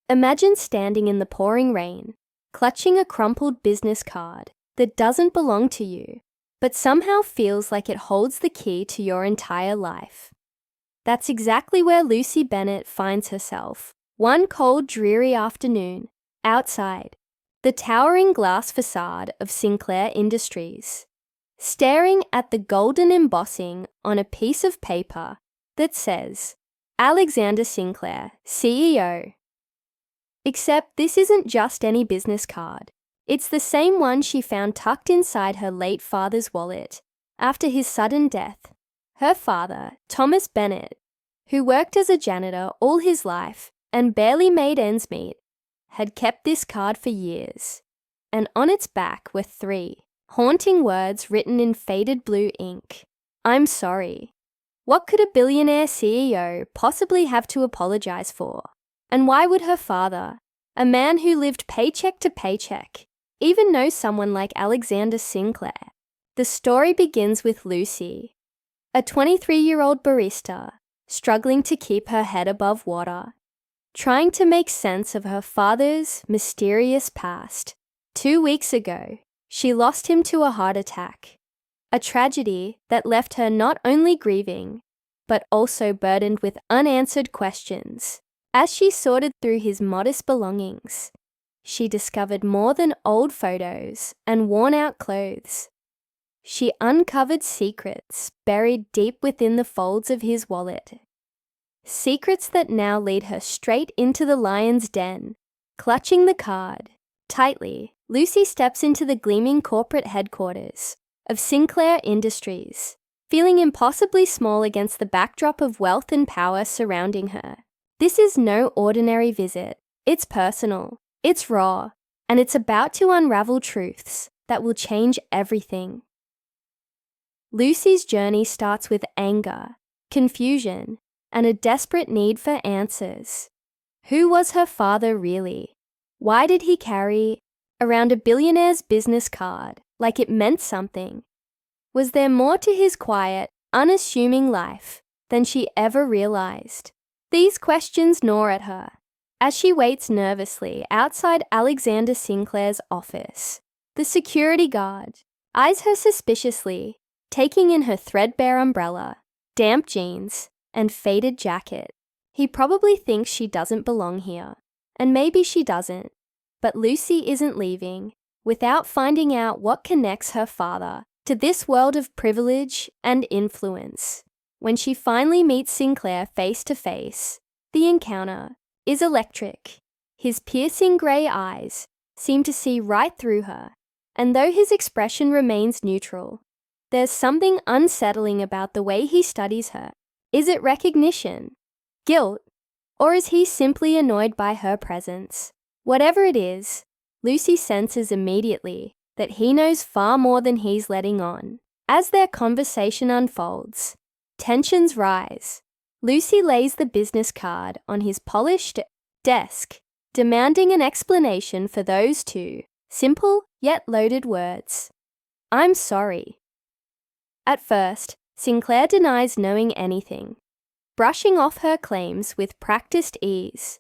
Imagine standing in the pouring rain, clutching a crumpled business card that doesn't belong to you, but somehow feels like it holds the key to your entire life. That's exactly where Lucy Bennett finds herself, one cold, dreary afternoon, outside the towering glass facade of Sinclair Industries, staring at the golden embossing on a piece of paper that says, Alexander Sinclair, CEO. Except this isn't just any business card. It's the same one she found tucked inside her late father's wallet after his sudden death. Her father, Thomas Bennett, who worked as a janitor all his life and barely made ends meet, had kept this card for years. And on its back were 3 haunting words written in faded blue ink. I'm sorry. What could a billionaire CEO possibly have to apologize for? And why would her father, a man who lived paycheck to paycheck, even know someone like Alexander Sinclair? The story begins with Lucy, a 23-year-old barista, struggling to keep her head above water, trying to make sense of her father's mysterious past. 2 weeks ago, she lost him to a heart attack, a tragedy that left her not only grieving, but also burdened with unanswered questions. As she sorted through his modest belongings, she discovered more than old photos and worn-out clothes. She uncovered secrets buried deep within the folds of his wallet. Secrets that now lead her straight into the lion's den. Clutching the card tightly, Lucy steps into the gleaming corporate headquarters of Sinclair Industries, feeling impossibly small against the backdrop of wealth and power surrounding her. This is no ordinary visit. It's personal, it's raw, and it's about to unravel truths that will change everything. Lucy's journey starts with anger, confusion, and a desperate need for answers. Who was her father really? Why did he carry around a billionaire's business card like it meant something? Was there more to his quiet, unassuming life than she ever realized? These questions gnaw at her as she waits nervously outside Alexander Sinclair's office. The security guard eyes her suspiciously, taking in her threadbare umbrella, damp jeans, and faded jacket. He probably thinks she doesn't belong here, and maybe she doesn't, but Lucy isn't leaving without finding out what connects her father to this world of privilege and influence. When she finally meets Sinclair face to face, the encounter is electric. His piercing grey eyes seem to see right through her, and though his expression remains neutral, there's something unsettling about the way he studies her. Is it recognition, guilt, or is he simply annoyed by her presence? Whatever it is, Lucy senses immediately that he knows far more than he's letting on. As their conversation unfolds, tensions rise. Lucy lays the business card on his polished desk, demanding an explanation for those 2 simple yet loaded words. I'm sorry. At first, Sinclair denies knowing anything, brushing off her claims with practiced ease.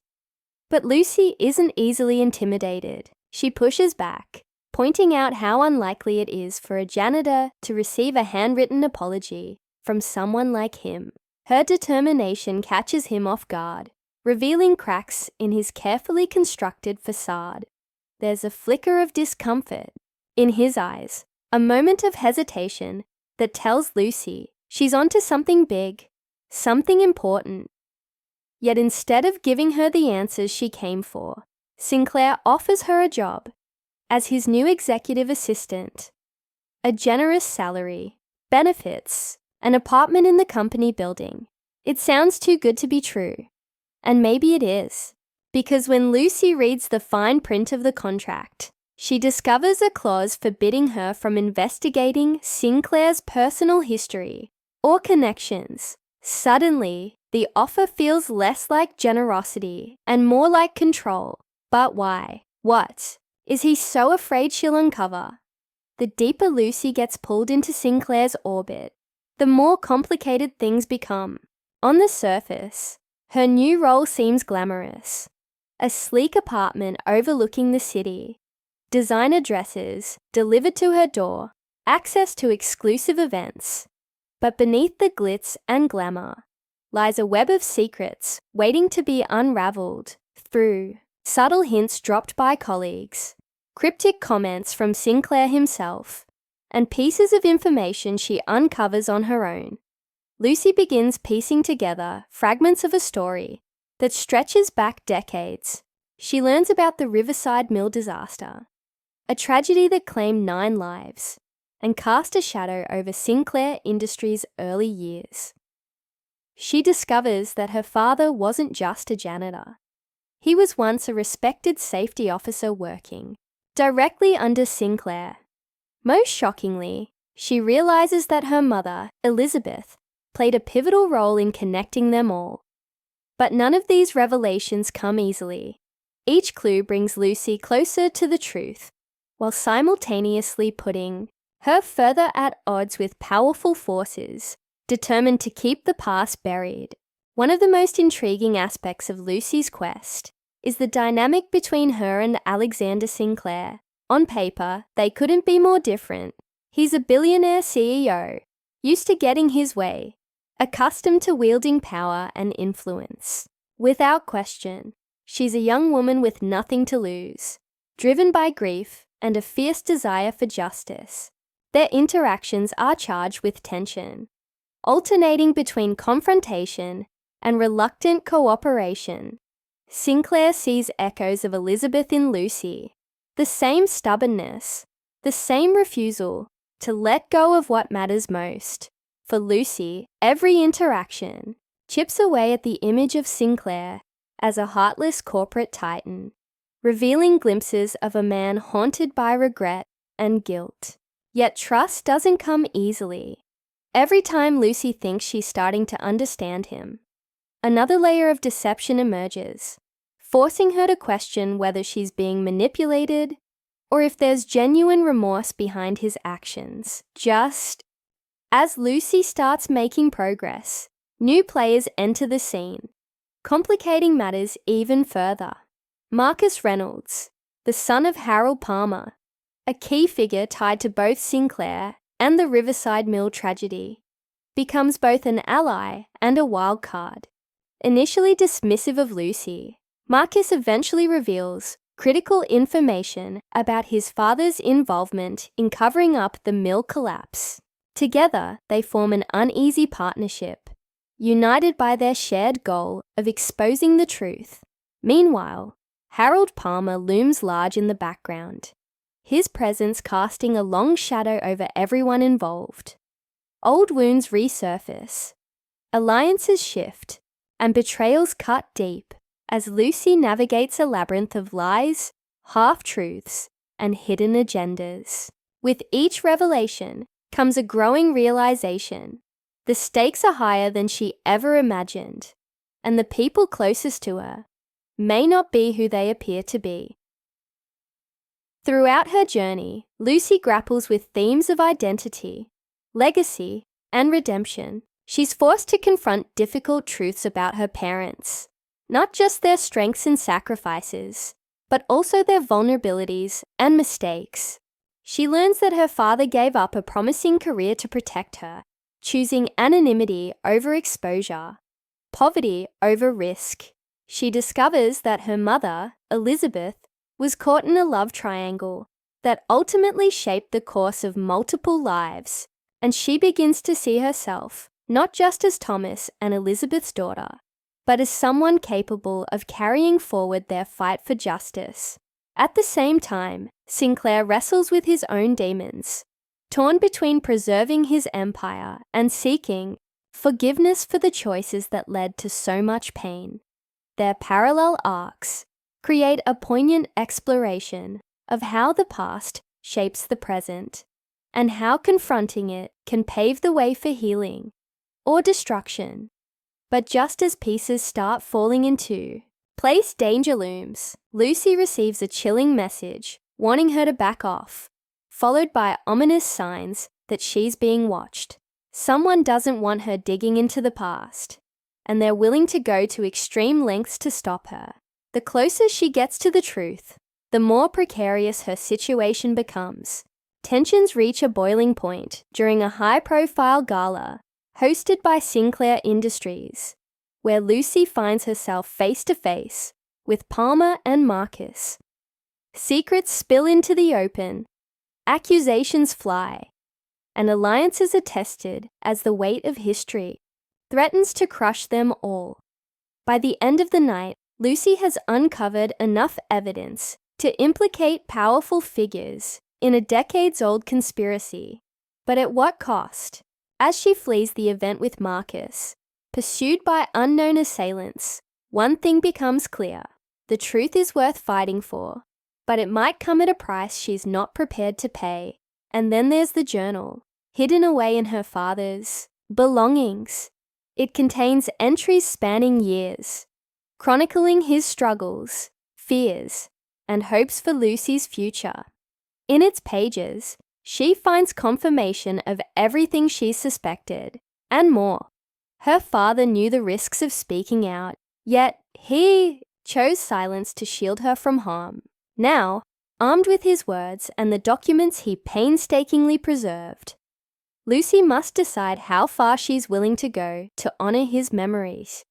But Lucy isn't easily intimidated. She pushes back, pointing out how unlikely it is for a janitor to receive a handwritten apology from someone like him. Her determination catches him off guard, revealing cracks in his carefully constructed facade. There's a flicker of discomfort in his eyes, a moment of hesitation that tells Lucy she's onto something big, something important. Yet instead of giving her the answers she came for, Sinclair offers her a job as his new executive assistant. A generous salary, benefits, an apartment in the company building. It sounds too good to be true. And maybe it is. Because when Lucy reads the fine print of the contract, she discovers a clause forbidding her from investigating Sinclair's personal history or connections. Suddenly, the offer feels less like generosity and more like control. But why? What? Is he so afraid she'll uncover? The deeper Lucy gets pulled into Sinclair's orbit, the more complicated things become. On the surface, her new role seems glamorous. a sleek apartment overlooking the city, designer dresses delivered to her door, access to exclusive events. But beneath the glitz and glamour lies a web of secrets waiting to be unraveled through subtle hints dropped by colleagues, cryptic comments from Sinclair himself, and pieces of information she uncovers on her own. Lucy begins piecing together fragments of a story that stretches back decades. She learns about the Riverside Mill disaster, a tragedy that claimed 9 lives and cast a shadow over Sinclair Industries' early years. She discovers that her father wasn't just a janitor. He was once a respected safety officer working directly under Sinclair. Most shockingly, she realizes that her mother, Elizabeth, played a pivotal role in connecting them all. But none of these revelations come easily. Each clue brings Lucy closer to the truth, while simultaneously putting her further at odds with powerful forces determined to keep the past buried. One of the most intriguing aspects of Lucy's quest is the dynamic between her and Alexander Sinclair. On paper, they couldn't be more different. He's a billionaire CEO, used to getting his way, accustomed to wielding power and influence. Without question, she's a young woman with nothing to lose, driven by grief and a fierce desire for justice. Their interactions are charged with tension, alternating between confrontation and reluctant cooperation. Sinclair sees echoes of Elizabeth in Lucy, the same stubbornness, the same refusal to let go of what matters most. For Lucy, every interaction chips away at the image of Sinclair as a heartless corporate titan, revealing glimpses of a man haunted by regret and guilt. Yet trust doesn't come easily. Every time Lucy thinks she's starting to understand him, another layer of deception emerges, forcing her to question whether she's being manipulated or if there's genuine remorse behind his actions. Just as Lucy starts making progress, new players enter the scene, complicating matters even further. Marcus Reynolds, the son of Harold Palmer, a key figure tied to both Sinclair and the Riverside Mill tragedy, becomes both an ally and a wild card. Initially dismissive of Lucy, Marcus eventually reveals critical information about his father's involvement in covering up the mill collapse. Together, they form an uneasy partnership, united by their shared goal of exposing the truth. Meanwhile, Harold Palmer looms large in the background, his presence casting a long shadow over everyone involved. Old wounds resurface, alliances shift, and betrayals cut deep as Lucy navigates a labyrinth of lies, half-truths, and hidden agendas. With each revelation comes a growing realization. The stakes are higher than she ever imagined, and the people closest to her may not be who they appear to be. Throughout her journey, Lucy grapples with themes of identity, legacy, and redemption. She's forced to confront difficult truths about her parents, not just their strengths and sacrifices, but also their vulnerabilities and mistakes. She learns that her father gave up a promising career to protect her, choosing anonymity over exposure, poverty over risk. She discovers that her mother, Elizabeth, was caught in a love triangle that ultimately shaped the course of multiple lives, and she begins to see herself not just as Thomas and Elizabeth's daughter, but as someone capable of carrying forward their fight for justice. At the same time, Sinclair wrestles with his own demons, torn between preserving his empire and seeking forgiveness for the choices that led to so much pain. Their parallel arcs create a poignant exploration of how the past shapes the present, and how confronting it can pave the way for healing or destruction. But just as pieces start falling into place, danger looms. Lucy receives a chilling message warning her to back off, followed by ominous signs that she's being watched. Someone doesn't want her digging into the past, and they're willing to go to extreme lengths to stop her. The closer she gets to the truth, the more precarious her situation becomes. Tensions reach a boiling point during a high-profile gala hosted by Sinclair Industries, where Lucy finds herself face-to-face with Palmer and Marcus. Secrets spill into the open, accusations fly, and alliances are tested as the weight of history threatens to crush them all. By the end of the night, Lucy has uncovered enough evidence to implicate powerful figures in a decades-old conspiracy. But at what cost? As she flees the event with Marcus, pursued by unknown assailants, one thing becomes clear. The truth is worth fighting for, but it might come at a price she's not prepared to pay. And then there's the journal, hidden away in her father's belongings. It contains entries spanning years, chronicling his struggles, fears, and hopes for Lucy's future. In its pages, she finds confirmation of everything she suspected, and more. Her father knew the risks of speaking out, yet he chose silence to shield her from harm. Now, armed with his words and the documents he painstakingly preserved, Lucy must decide how far she's willing to go to honor his memories.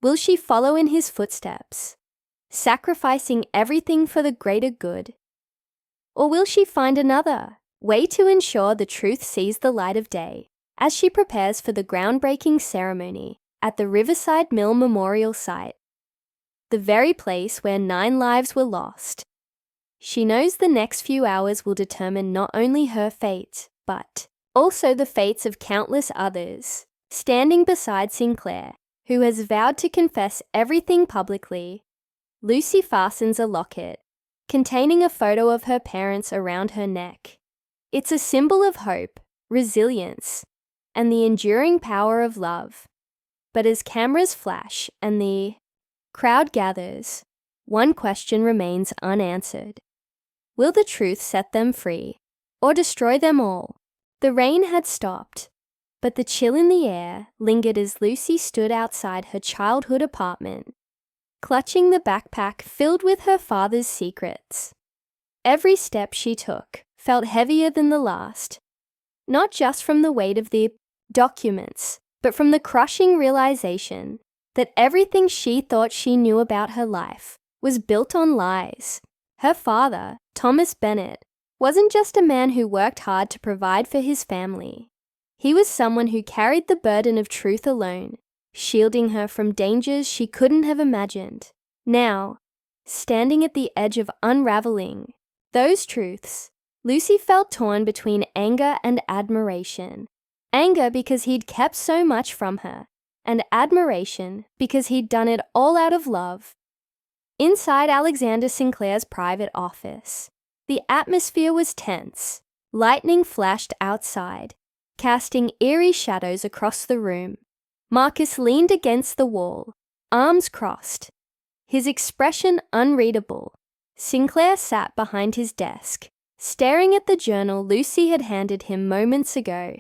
Will she follow in his footsteps, sacrificing everything for the greater good? Or will she find another way to ensure the truth sees the light of day as she prepares for the groundbreaking ceremony at the Riverside Mill Memorial Site, the very place where 9 lives were lost? She knows the next few hours will determine not only her fate, but also the fates of countless others. Standing beside Sinclair, who has vowed to confess everything publicly, Lucy fastens a locket containing a photo of her parents around her neck. It's a symbol of hope, resilience, and the enduring power of love. But as cameras flash and the crowd gathers, one question remains unanswered. Will the truth set them free, or destroy them all? The rain had stopped, but the chill in the air lingered as Lucy stood outside her childhood apartment, clutching the backpack filled with her father's secrets. Every step she took felt heavier than the last, not just from the weight of the documents, but from the crushing realization that everything she thought she knew about her life was built on lies. Her father, Thomas Bennett, wasn't just a man who worked hard to provide for his family. He was someone who carried the burden of truth alone, shielding her from dangers she couldn't have imagined. Now, standing at the edge of unraveling those truths, Lucy felt torn between anger and admiration. Anger because he'd kept so much from her, and admiration because he'd done it all out of love. Inside Alexander Sinclair's private office, the atmosphere was tense. Lightning flashed outside, casting eerie shadows across the room. Marcus leaned against the wall, arms crossed, his expression unreadable. Sinclair sat behind his desk, staring at the journal Lucy had handed him moments ago.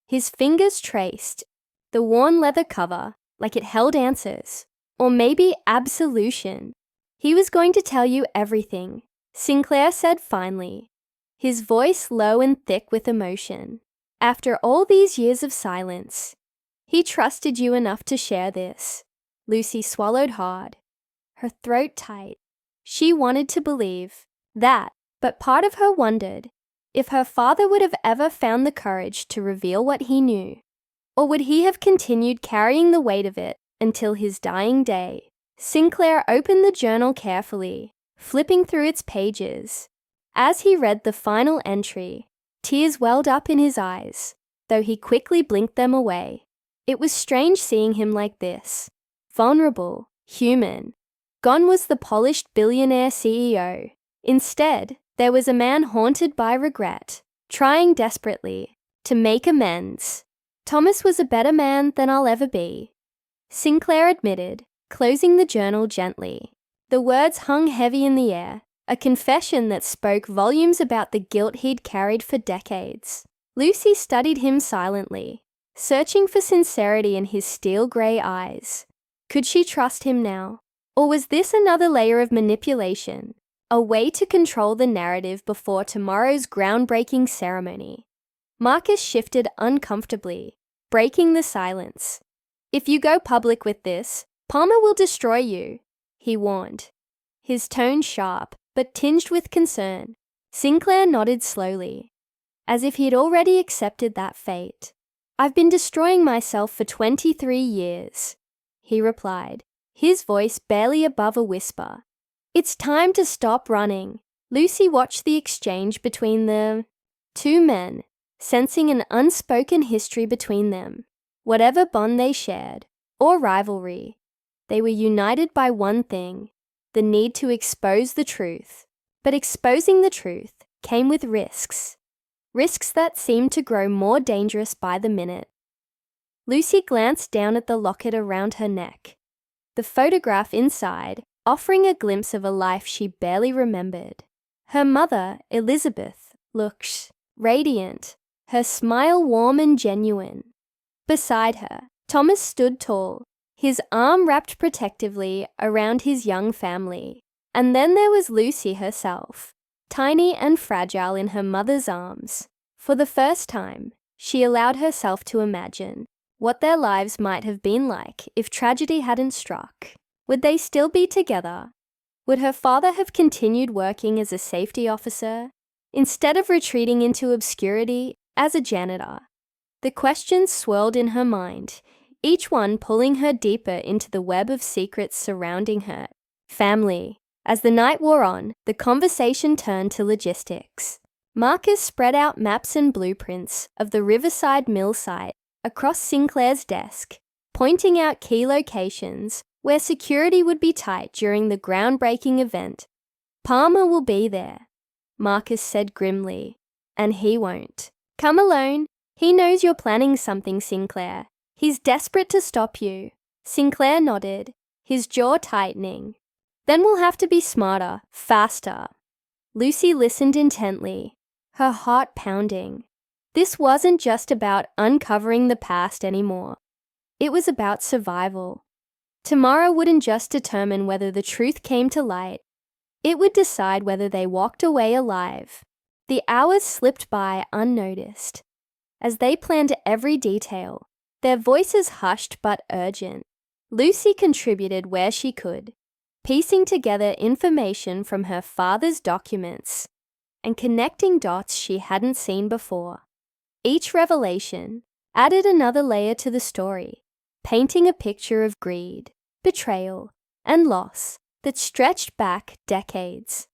His fingers traced the worn leather cover like it held answers, or maybe absolution. He was going to tell you everything, Sinclair said finally, his voice low and thick with emotion. After all these years of silence, he trusted you enough to share this. Lucy swallowed hard, her throat tight. She wanted to believe that, but part of her wondered if her father would have ever found the courage to reveal what he knew, or would he have continued carrying the weight of it until his dying day. Sinclair opened the journal carefully, flipping through its pages. As he read the final entry, tears welled up in his eyes, though he quickly blinked them away. It was strange seeing him like this, vulnerable, human. Gone was the polished billionaire CEO. Instead, there was a man haunted by regret, trying desperately to make amends. Thomas was a better man than I'll ever be, Sinclair admitted, closing the journal gently. The words hung heavy in the air, a confession that spoke volumes about the guilt he'd carried for decades. Lucy studied him silently, searching for sincerity in his steel grey eyes. Could she trust him now? Or was this another layer of manipulation, a way to control the narrative before tomorrow's groundbreaking ceremony? Marcus shifted uncomfortably, breaking the silence. "If you go public with this, Palmer will destroy you," he warned, his tone sharp but tinged with concern. Sinclair nodded slowly, as if he had already accepted that fate. "I've been destroying myself for 23 years, he replied, his voice barely above a whisper. "It's time to stop running." Lucy watched the exchange between the two men, sensing an unspoken history between them. Whatever bond they shared, or rivalry, they were united by one thing: the need to expose the truth. But exposing the truth came with risks that seemed to grow more dangerous by the minute. Lucy glanced down at the locket around her neck, the photograph inside offering a glimpse of a life she barely remembered. Her mother, Elizabeth, looked radiant, her smile warm and genuine. Beside her, Thomas stood tall, his arm wrapped protectively around his young family. And then there was Lucy herself, tiny and fragile in her mother's arms. For the first time, she allowed herself to imagine what their lives might have been like if tragedy hadn't struck. Would they still be together? Would her father have continued working as a safety officer, instead of retreating into obscurity as a janitor? The questions swirled in her mind, each one pulling her deeper into the web of secrets surrounding her. Family. As the night wore on, the conversation turned to logistics. Marcus spread out maps and blueprints of the Riverside Mill site across Sinclair's desk, pointing out key locations where security would be tight during the groundbreaking event. "Palmer will be there," Marcus said grimly, "and he won't. Come alone. He knows you're planning something, Sinclair. He's desperate to stop you." Sinclair nodded, his jaw tightening. "Then we'll have to be smarter, faster." Lucy listened intently, her heart pounding. This wasn't just about uncovering the past anymore. It was about survival. Tomorrow wouldn't just determine whether the truth came to light. It would decide whether they walked away alive. The hours slipped by unnoticed. As they planned every detail, their voices hushed but urgent. Lucy contributed where she could, piecing together information from her father's documents and connecting dots she hadn't seen before. Each revelation added another layer to the story, painting a picture of greed, betrayal, and loss that stretched back decades.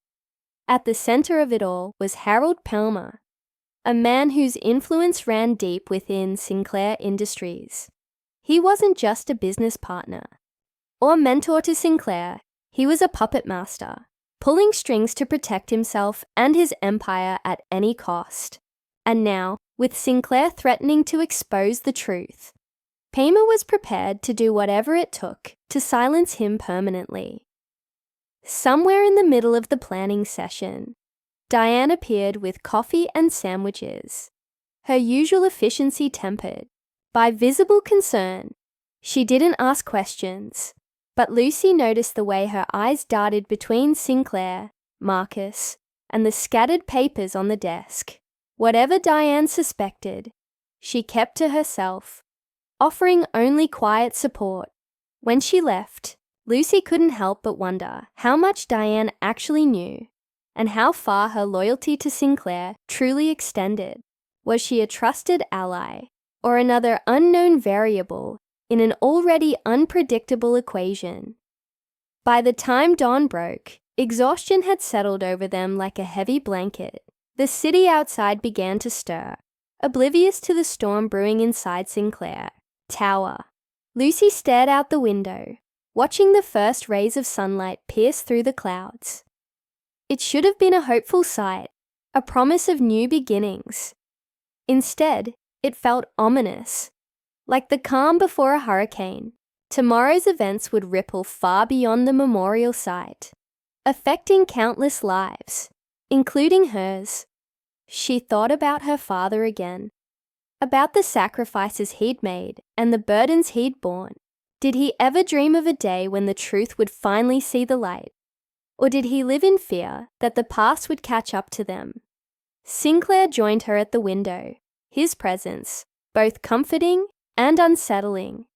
At the center of it all was Harold Palmer, a man whose influence ran deep within Sinclair Industries. He wasn't just a business partner or mentor to Sinclair. He was a puppet master, pulling strings to protect himself and his empire at any cost. And now, with Sinclair threatening to expose the truth, Palmer was prepared to do whatever it took to silence him permanently. Somewhere in the middle of the planning session, Diane appeared with coffee and sandwiches, her usual efficiency tempered by visible concern. She didn't ask questions, but Lucy noticed the way her eyes darted between Sinclair, Marcus, and the scattered papers on the desk. Whatever Diane suspected, she kept to herself, offering only quiet support. When she left, Lucy couldn't help but wonder how much Diane actually knew and how far her loyalty to Sinclair truly extended. Was she a trusted ally or another unknown variable in an already unpredictable equation? By the time dawn broke, exhaustion had settled over them like a heavy blanket. The city outside began to stir, oblivious to the storm brewing inside Sinclair Tower. Lucy stared out the window, watching the first rays of sunlight pierce through the clouds. It should have been a hopeful sight, a promise of new beginnings. Instead, it felt ominous, like the calm before a hurricane. Tomorrow's events would ripple far beyond the memorial site, affecting countless lives, including hers. She thought about her father again, about the sacrifices he'd made and the burdens he'd borne. Did he ever dream of a day when the truth would finally see the light? Or did he live in fear that the past would catch up to them? Sinclair joined her at the window, his presence both comforting and unsettling.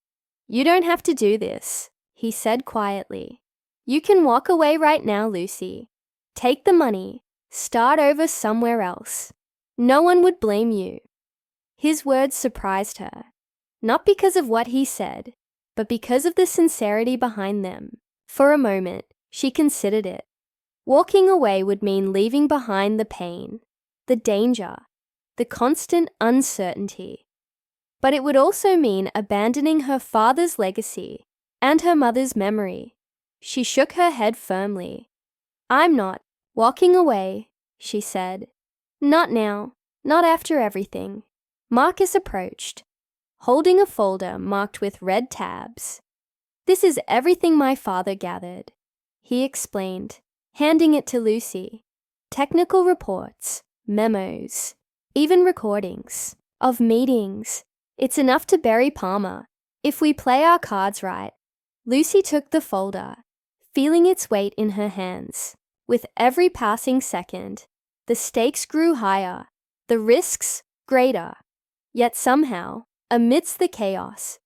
"You don't have to do this," he said quietly. "You can walk away right now, Lucy. Take the money, start over somewhere else. No one would blame you." His words surprised her, not because of what he said, but because of the sincerity behind them. For a moment, she considered it. Walking away would mean leaving behind the pain, the danger, the constant uncertainty. But it would also mean abandoning her father's legacy and her mother's memory. She shook her head firmly. "I'm not walking away," she said. "Not now, not after everything." Marcus approached, holding a folder marked with red tabs. "This is everything my father gathered," he explained, handing it to Lucy. "Technical reports, memos, even recordings of meetings. It's enough to bury Palmer, if we play our cards right." Lucy took the folder, feeling its weight in her hands. With every passing second, the stakes grew higher, the risks greater. Yet somehow, amidst the chaos,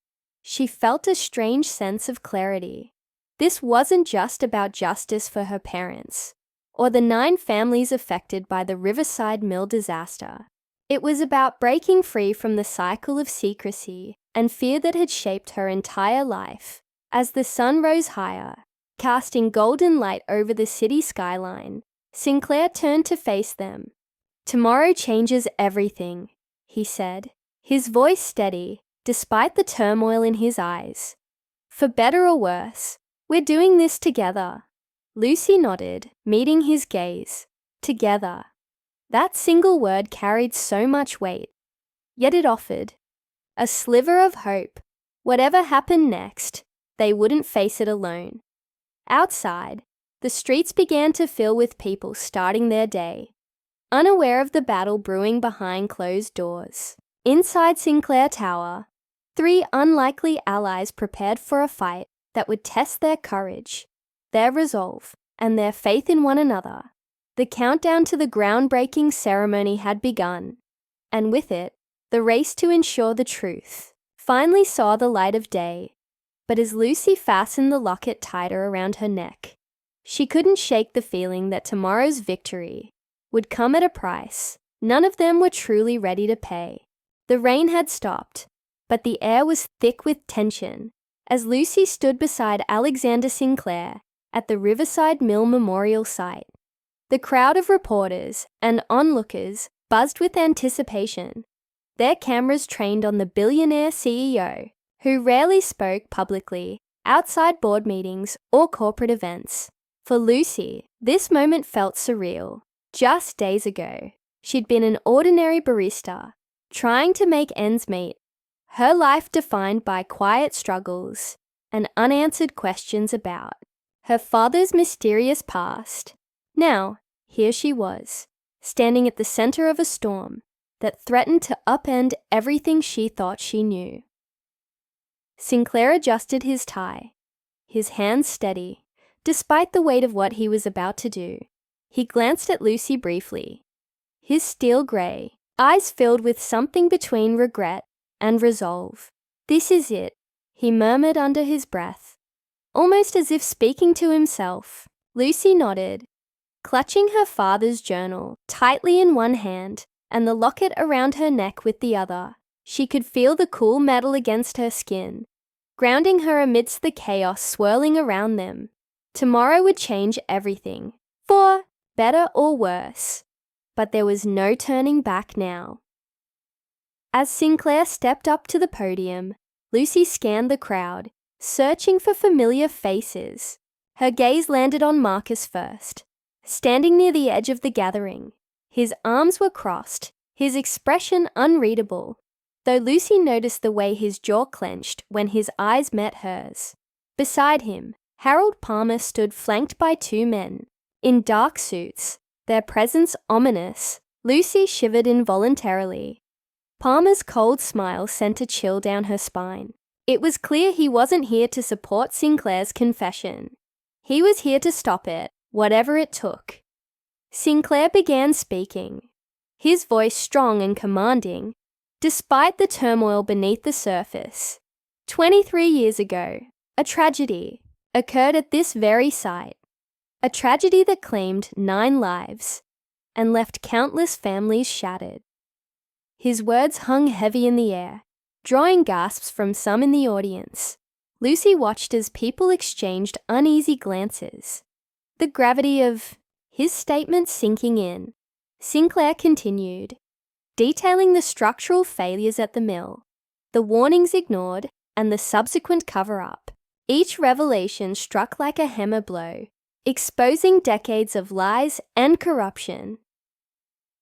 she felt a strange sense of clarity. This wasn't just about justice for her parents, or the 9 families affected by the Riverside Mill disaster. It was about breaking free from the cycle of secrecy and fear that had shaped her entire life. As the sun rose higher, casting golden light over the city skyline, Sinclair turned to face them. "Tomorrow changes everything," he said, his voice steady, despite the turmoil in his eyes. "For better or worse, we're doing this together." Lucy nodded, meeting his gaze. Together. That single word carried so much weight, yet it offered a sliver of hope. Whatever happened next, they wouldn't face it alone. Outside, the streets began to fill with people starting their day, unaware of the battle brewing behind closed doors. Inside Sinclair Tower, 3 unlikely allies prepared for a fight that would test their courage, their resolve, and their faith in one another. The countdown to the groundbreaking ceremony had begun, and with it, the race to ensure the truth finally saw the light of day. But as Lucy fastened the locket tighter around her neck, she couldn't shake the feeling that tomorrow's victory would come at a price none of them were truly ready to pay. The rain had stopped, but the air was thick with tension as Lucy stood beside Alexander Sinclair at the Riverside Mill Memorial site. The crowd of reporters and onlookers buzzed with anticipation, their cameras trained on the billionaire CEO, who rarely spoke publicly outside board meetings or corporate events. For Lucy, this moment felt surreal. Just days ago, she'd been an ordinary barista, trying to make ends meet, her life defined by quiet struggles and unanswered questions about her father's mysterious past. Now, here she was, standing at the center of a storm that threatened to upend everything she thought she knew. Sinclair adjusted his tie, his hands steady, despite the weight of what he was about to do. He glanced at Lucy briefly, his steel gray eyes filled with something between regret and resolve. "This is it," he murmured under his breath, almost as if speaking to himself. Lucy nodded, clutching her father's journal tightly in one hand and the locket around her neck with the other. She could feel the cool metal against her skin, grounding her amidst the chaos swirling around them. Tomorrow would change everything, for better or worse. But there was no turning back now. As Sinclair stepped up to the podium, Lucy scanned the crowd, searching for familiar faces. Her gaze landed on Marcus first, standing near the edge of the gathering. His arms were crossed, his expression unreadable, though Lucy noticed the way his jaw clenched when his eyes met hers. Beside him, Harold Palmer stood flanked by 2 men, in dark suits, their presence ominous. Lucy shivered involuntarily. Palmer's cold smile sent a chill down her spine. It was clear he wasn't here to support Sinclair's confession. He was here to stop it, whatever it took. Sinclair began speaking, his voice strong and commanding, despite the turmoil beneath the surface. 23 years ago, a tragedy occurred at this very site. A tragedy that claimed 9 lives and left countless families shattered. His words hung heavy in the air, drawing gasps from some in the audience. Lucy watched as people exchanged uneasy glances. The gravity of his statement sinking in, Sinclair continued, detailing the structural failures at the mill, the warnings ignored, and the subsequent cover-up. Each revelation struck like a hammer blow, exposing decades of lies and corruption.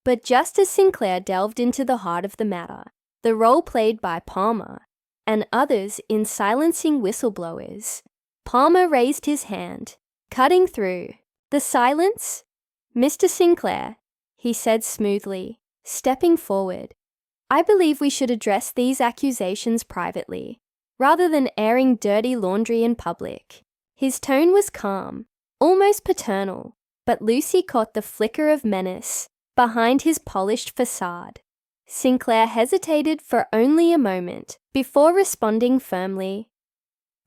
But just as Sinclair delved into the heart of the matter, the role played by Palmer and others in silencing whistleblowers, Palmer raised his hand, cutting through the silence. "Mr. Sinclair," he said smoothly, stepping forward, "I believe we should address these accusations privately, rather than airing dirty laundry in public." His tone was calm, almost paternal, but Lucy caught the flicker of menace behind his polished facade. Sinclair hesitated for only a moment before responding firmly.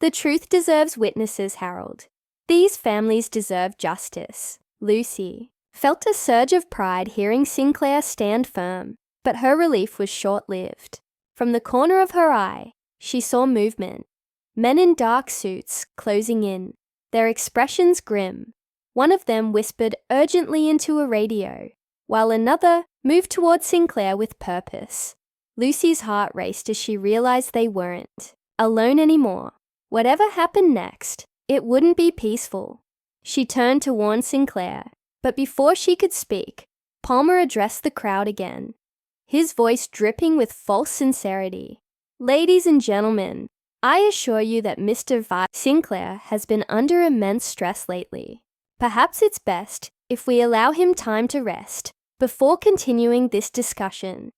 "The truth deserves witnesses, Harold. These families deserve justice." Lucy felt a surge of pride hearing Sinclair stand firm, but her relief was short-lived. From the corner of her eye, she saw movement. Men in dark suits closing in, their expressions grim. One of them whispered urgently into a radio, while another moved towards Sinclair with purpose. Lucy's heart raced as she realized they weren't alone anymore. Whatever happened next, it wouldn't be peaceful. She turned to warn Sinclair, but before she could speak, Palmer addressed the crowd again, his voice dripping with false sincerity. "Ladies and gentlemen, I assure you that Mr. Sinclair has been under immense stress lately. Perhaps it's best if we allow him time to rest before continuing this discussion."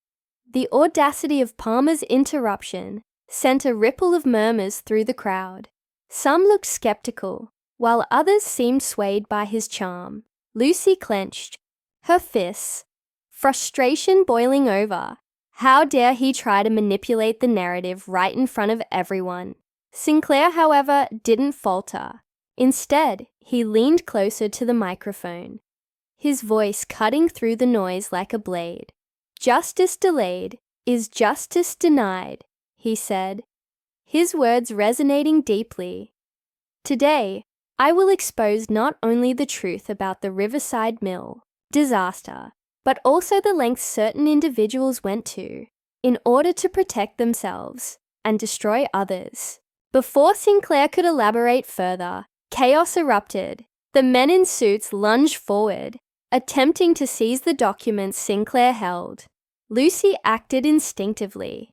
The audacity of Palmer's interruption sent a ripple of murmurs through the crowd. Some looked skeptical, while others seemed swayed by his charm. Lucy clenched her fists, frustration boiling over. How dare he try to manipulate the narrative right in front of everyone? Sinclair, however, didn't falter. Instead, he leaned closer to the microphone, his voice cutting through the noise like a blade. "Justice delayed is justice denied," he said, his words resonating deeply. "Today, I will expose not only the truth about the Riverside Mill disaster, but also the lengths certain individuals went to in order to protect themselves and destroy others." Before Sinclair could elaborate further, chaos erupted. The men in suits lunged forward, attempting to seize the documents Sinclair held. Lucy acted instinctively,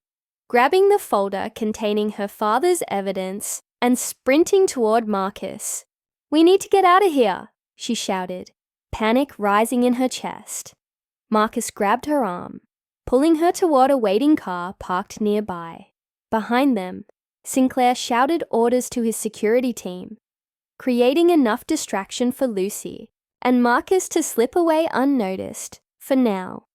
grabbing the folder containing her father's evidence and sprinting toward Marcus. "We need to get out of here," she shouted, panic rising in her chest. Marcus grabbed her arm, pulling her toward a waiting car parked nearby. Behind them, Sinclair shouted orders to his security team, creating enough distraction for Lucy and Marcus to slip away unnoticed, for now.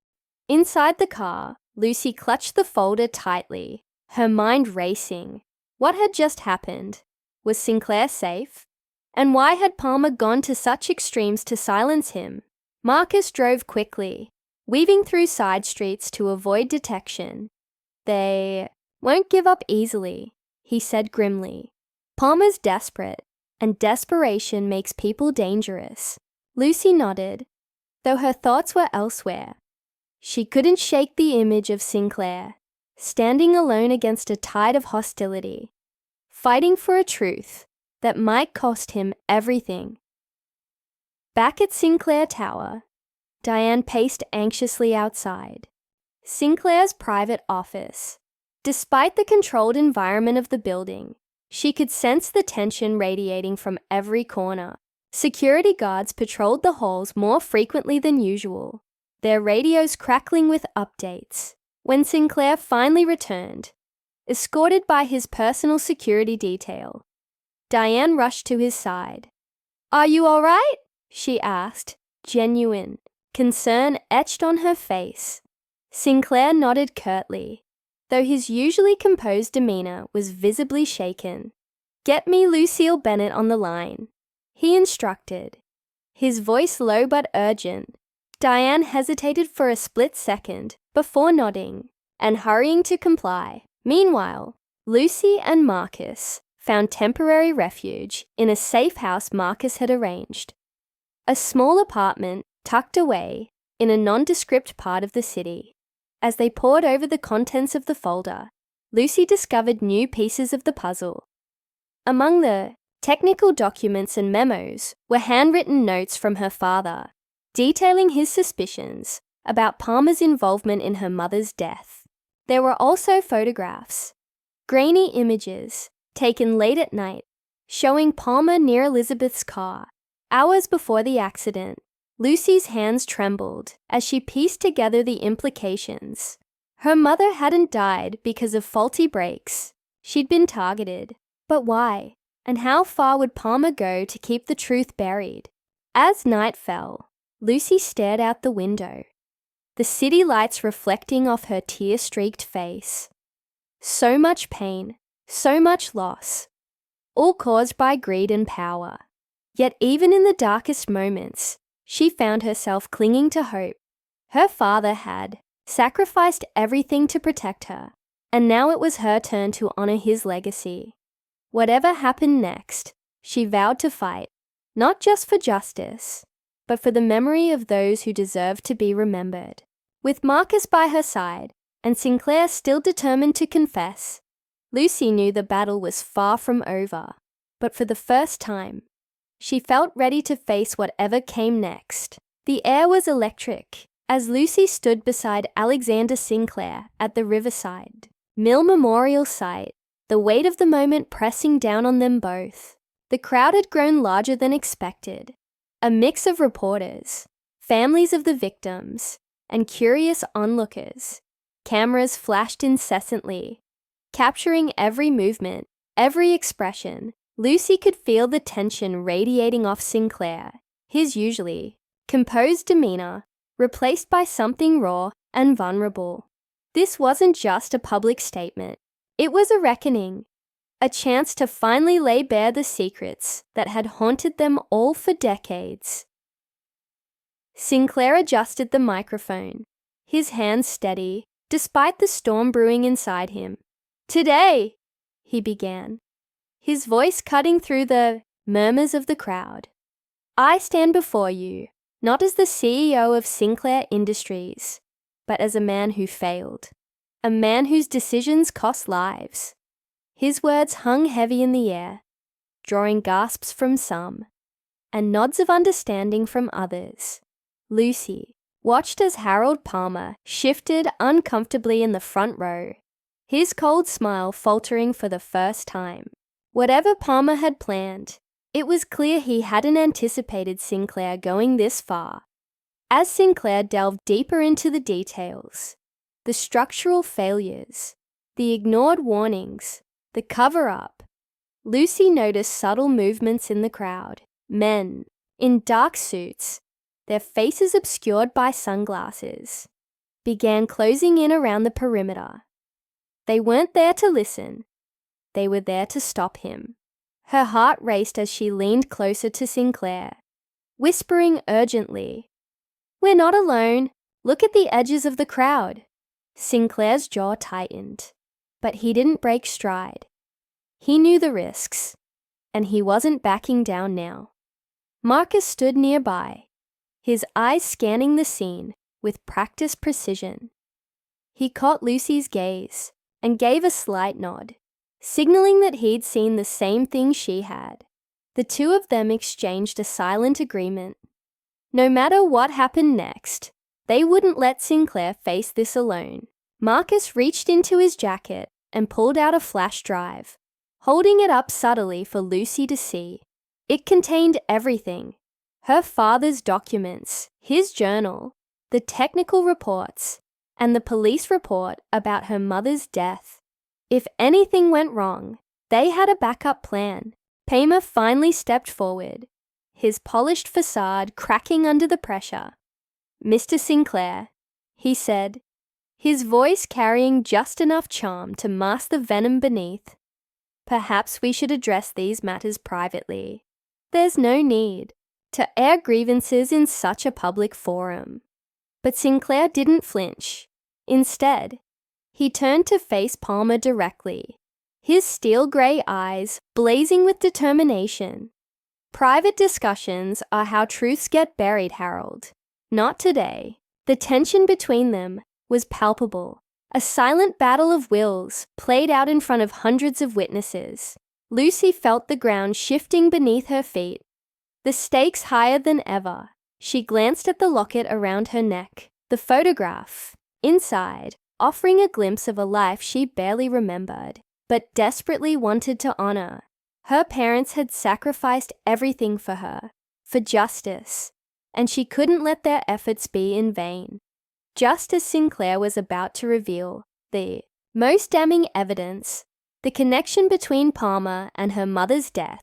Inside the car, Lucy clutched the folder tightly, her mind racing. What had just happened? Was Sinclair safe? And why had Palmer gone to such extremes to silence him? Marcus drove quickly, weaving through side streets to avoid detection. "They won't give up easily," he said grimly. "Palmer's desperate, and desperation makes people dangerous." Lucy nodded, though her thoughts were elsewhere. She couldn't shake the image of Sinclair, standing alone against a tide of hostility, fighting for a truth that might cost him everything. Back at Sinclair Tower, Diane paced anxiously outside. Sinclair's private office. Despite the controlled environment of the building, she could sense the tension radiating from every corner. Security guards patrolled the halls more frequently than usual, their radios crackling with updates. When Sinclair finally returned, escorted by his personal security detail. Diane rushed to his side. "Are you all right?" she asked, genuine concern etched on her face. Sinclair nodded curtly, though his usually composed demeanor was visibly shaken. "Get me Lucille Bennett on the line," he instructed, his voice low but urgent. Diane hesitated for a split second before nodding and hurrying to comply. Meanwhile, Lucy and Marcus found temporary refuge in a safe house Marcus had arranged. A small apartment tucked away in a nondescript part of the city. As they pored over the contents of the folder, Lucy discovered new pieces of the puzzle. Among the technical documents and memos were handwritten notes from her father, detailing his suspicions about Palmer's involvement in her mother's death. There were also photographs, grainy images taken late at night, showing Palmer near Elizabeth's car. Hours before the accident, Lucy's hands trembled as she pieced together the implications. Her mother hadn't died because of faulty brakes. She'd been targeted. But why? And how far would Palmer go to keep the truth buried? As night fell, Lucy stared out the window, the city lights reflecting off her tear-streaked face. So much pain, so much loss, all caused by greed and power. Yet even in the darkest moments, she found herself clinging to hope. Her father had sacrificed everything to protect her, and now it was her turn to honor his legacy. Whatever happened next, she vowed to fight, not just for justice, but for the memory of those who deserved to be remembered. With Marcus by her side, and Sinclair still determined to confess, Lucy knew the battle was far from over. But for the first time, she felt ready to face whatever came next. The air was electric as Lucy stood beside Alexander Sinclair at the Riverside Mill Memorial site, the weight of the moment pressing down on them both. The crowd had grown larger than expected, a mix of reporters, families of the victims, and curious onlookers. Cameras flashed incessantly, capturing every movement, every expression. Lucy could feel the tension radiating off Sinclair, his usually composed demeanor replaced by something raw and vulnerable. This wasn't just a public statement. It was a reckoning, a chance to finally lay bare the secrets that had haunted them all for decades. Sinclair adjusted the microphone, his hands steady, despite the storm brewing inside him. "Today," he began, his voice cutting through the murmurs of the crowd, "I stand before you, not as the CEO of Sinclair Industries, but as a man who failed, a man whose decisions cost lives." His words hung heavy in the air, drawing gasps from some, and nods of understanding from others. Lucy watched as Harold Palmer shifted uncomfortably in the front row, his cold smile faltering for the first time. Whatever Palmer had planned, it was clear he hadn't anticipated Sinclair going this far. As Sinclair delved deeper into the details, the structural failures, the ignored warnings, the cover-up, Lucy noticed subtle movements in the crowd. Men, in dark suits, their faces obscured by sunglasses, began closing in around the perimeter. They weren't there to listen. They were there to stop him. Her heart raced as she leaned closer to Sinclair, whispering urgently, "We're not alone. Look at the edges of the crowd." Sinclair's jaw tightened, but he didn't break stride. He knew the risks, and he wasn't backing down now. Marcus stood nearby, his eyes scanning the scene with practiced precision. He caught Lucy's gaze and gave a slight nod, signaling that he'd seen the same thing she had. The two of them exchanged a silent agreement. No matter what happened next, they wouldn't let Sinclair face this alone. Marcus reached into his jacket and pulled out a flash drive, holding it up subtly for Lucy to see. It contained everything: her father's documents, his journal, the technical reports, and the police report about her mother's death. If anything went wrong, they had a backup plan. Palmer finally stepped forward, his polished facade cracking under the pressure. "Mr. Sinclair," he said, his voice carrying just enough charm to mask the venom beneath. "Perhaps we should address these matters privately. There's no need to air grievances in such a public forum." But Sinclair didn't flinch. Instead, he turned to face Palmer directly, his steel-grey eyes blazing with determination. "Private discussions are how truths get buried, Harold. Not today." The tension between them was palpable, a silent battle of wills played out in front of hundreds of witnesses. Lucy felt the ground shifting beneath her feet, the stakes higher than ever. She glanced at the locket around her neck, the photograph, inside, offering a glimpse of a life she barely remembered, but desperately wanted to honor. Her parents had sacrificed everything for her, for justice, and she couldn't let their efforts be in vain. Just as Sinclair was about to reveal the most damning evidence, the connection between Palmer and her mother's death,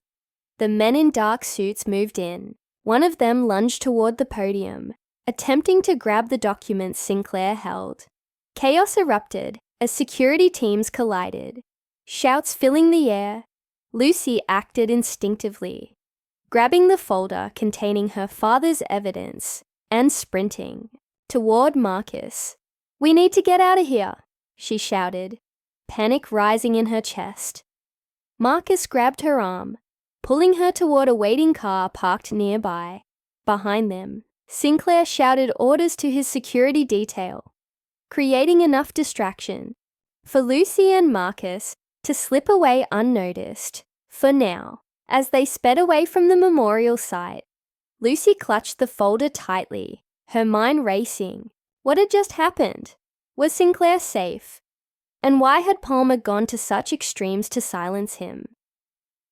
the men in dark suits moved in. One of them lunged toward the podium, attempting to grab the documents Sinclair held. Chaos erupted as security teams collided, shouts filling the air. Lucy acted instinctively, grabbing the folder containing her father's evidence and sprinting toward Marcus. "We need to get out of here," she shouted, panic rising in her chest. Marcus grabbed her arm, pulling her toward a waiting car parked nearby. Behind them, Sinclair shouted orders to his security detail, creating enough distraction for Lucy and Marcus to slip away unnoticed. For now, as they sped away from the memorial site, Lucy clutched the folder tightly, her mind racing. What had just happened? Was Sinclair safe? And why had Palmer gone to such extremes to silence him?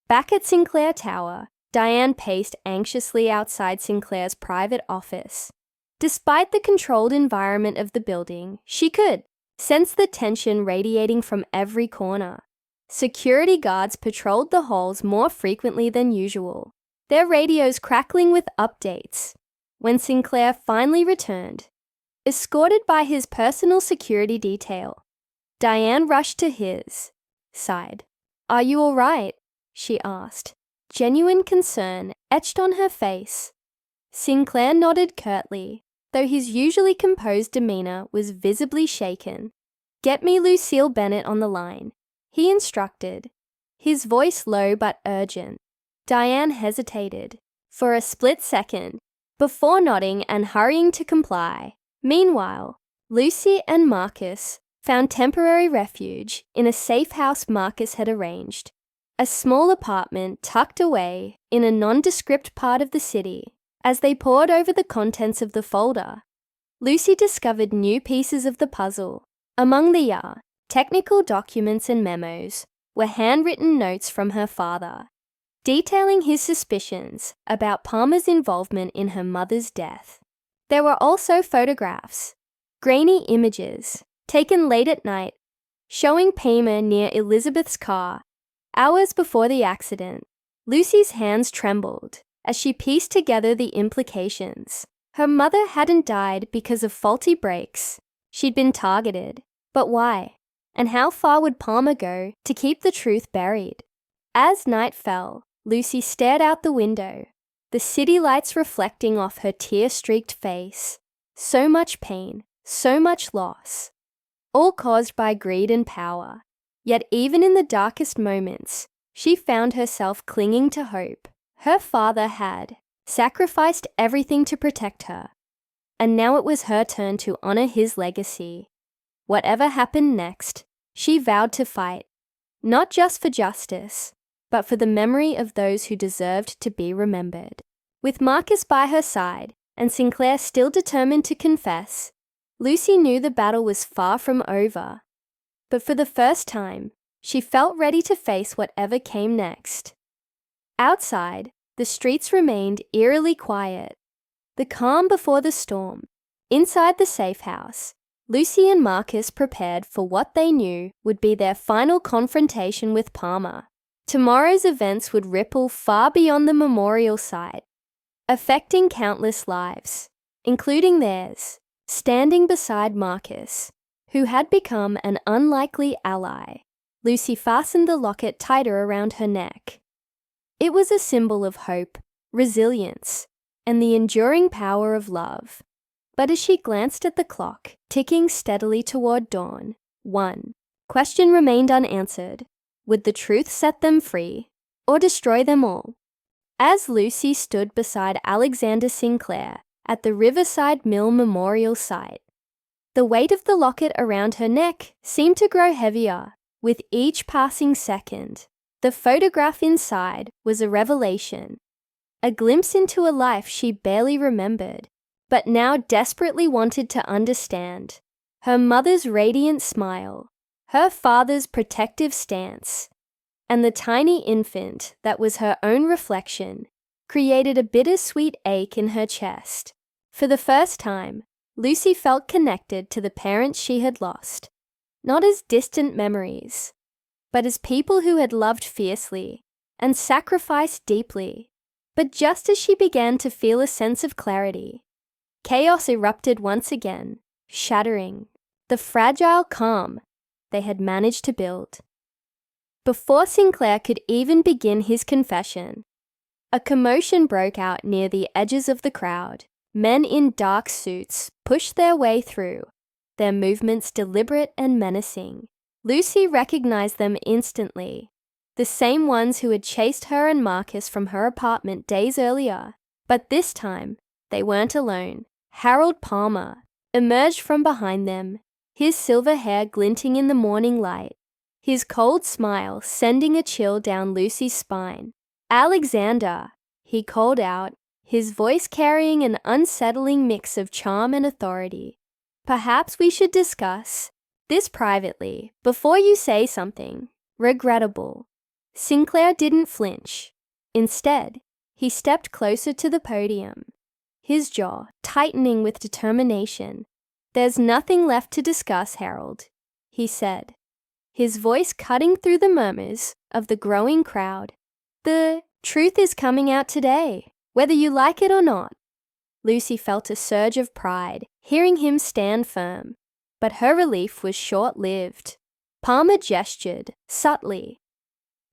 Back at Sinclair Tower, Diane paced anxiously outside Sinclair's private office. Despite the controlled environment of the building, she could sense the tension radiating from every corner. Security guards patrolled the halls more frequently than usual, their radios crackling with updates. When Sinclair finally returned, escorted by his personal security detail, Diane rushed to his side. "Are you all right?" she asked, genuine concern etched on her face. Sinclair nodded curtly, though his usually composed demeanor was visibly shaken. "Get me Lucille Bennett on the line," he instructed, his voice low but urgent. Diane hesitated for a split second before nodding and hurrying to comply. Meanwhile, Lucy and Marcus found temporary refuge in a safe house Marcus had arranged, a small apartment tucked away in a nondescript part of the city. As they pored over the contents of the folder, Lucy discovered new pieces of the puzzle. Among the technical documents and memos were handwritten notes from her father, detailing his suspicions about Palmer's involvement in her mother's death. There were also photographs, grainy images, taken late at night, showing Palmer near Elizabeth's car, hours before the accident. Lucy's hands trembled as she pieced together the implications. Her mother hadn't died because of faulty brakes. She'd been targeted. But why? And how far would Palmer go to keep the truth buried? As night fell, Lucy stared out the window, the city lights reflecting off her tear-streaked face. So much pain, so much loss, all caused by greed and power. Yet even in the darkest moments, she found herself clinging to hope. Her father had sacrificed everything to protect her, and now it was her turn to honor his legacy. Whatever happened next, she vowed to fight, not just for justice, but for the memory of those who deserved to be remembered. With Marcus by her side, and Sinclair still determined to confess, Lucy knew the battle was far from over. But for the first time, she felt ready to face whatever came next. Outside, the streets remained eerily quiet, the calm before the storm. Inside the safe house, Lucy and Marcus prepared for what they knew would be their final confrontation with Palmer. Tomorrow's events would ripple far beyond the memorial site, affecting countless lives, including theirs, standing beside Marcus, who had become an unlikely ally. Lucy fastened the locket tighter around her neck. It was a symbol of hope, resilience, and the enduring power of love. But as she glanced at the clock, ticking steadily toward dawn, one question remained unanswered. Would the truth set them free, or destroy them all? As Lucy stood beside Alexander Sinclair at the Riverside Mill Memorial Site, the weight of the locket around her neck seemed to grow heavier with each passing second. The photograph inside was a revelation, a glimpse into a life she barely remembered, but now desperately wanted to understand. Her mother's radiant smile, her father's protective stance, and the tiny infant that was her own reflection created a bittersweet ache in her chest. For the first time, Lucy felt connected to the parents she had lost, not as distant memories, but as people who had loved fiercely and sacrificed deeply. But just as she began to feel a sense of clarity, chaos erupted once again, shattering the fragile calm they had managed to build. Before Sinclair could even begin his confession, a commotion broke out near the edges of the crowd. Men in dark suits pushed their way through, their movements deliberate and menacing. Lucy recognized them instantly, the same ones who had chased her and Marcus from her apartment days earlier. But this time, they weren't alone. Harold Palmer emerged from behind them, his silver hair glinting in the morning light, his cold smile sending a chill down Lucy's spine. "Alexander," he called out, his voice carrying an unsettling mix of charm and authority. "Perhaps we should discuss this privately before you say something regrettable." Sinclair didn't flinch. Instead, he stepped closer to the podium, his jaw tightening with determination. "There's nothing left to discuss, Harold," he said, his voice cutting through the murmurs of the growing crowd. "The truth is coming out today, whether you like it or not." Lucy felt a surge of pride, hearing him stand firm, but her relief was short-lived. Palmer gestured, subtly,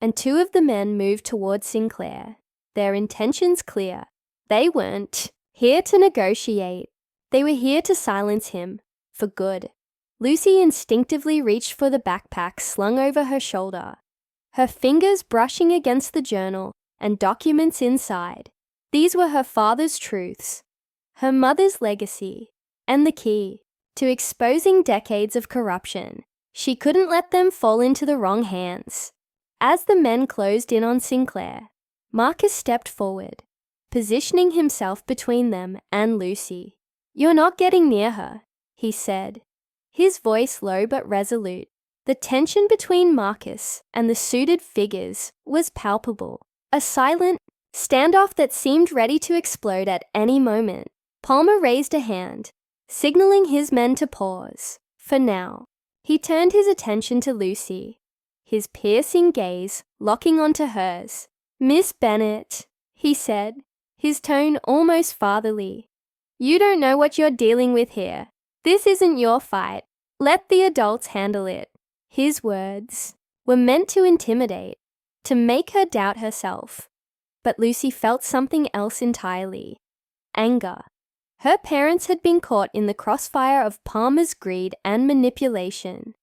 and two of the men moved toward Sinclair, their intentions clear. They weren't here to negotiate. They were here to silence him, for good. Lucy instinctively reached for the backpack slung over her shoulder, her fingers brushing against the journal and documents inside. These were her father's truths, her mother's legacy, and the key to exposing decades of corruption. She couldn't let them fall into the wrong hands. As the men closed in on Sinclair, Marcus stepped forward, positioning himself between them and Lucy. "You're not getting near her," he said, his voice low but resolute. The tension between Marcus and the suited figures was palpable, a silent standoff that seemed ready to explode at any moment. Palmer raised a hand, signaling his men to pause. For now, he turned his attention to Lucy, his piercing gaze locking onto hers. "Miss Bennet," he said, his tone almost fatherly, "you don't know what you're dealing with here. This isn't your fight. Let the adults handle it." His words were meant to intimidate, to make her doubt herself. But Lucy felt something else entirely: anger. Her parents had been caught in the crossfire of Palmer's greed and manipulation,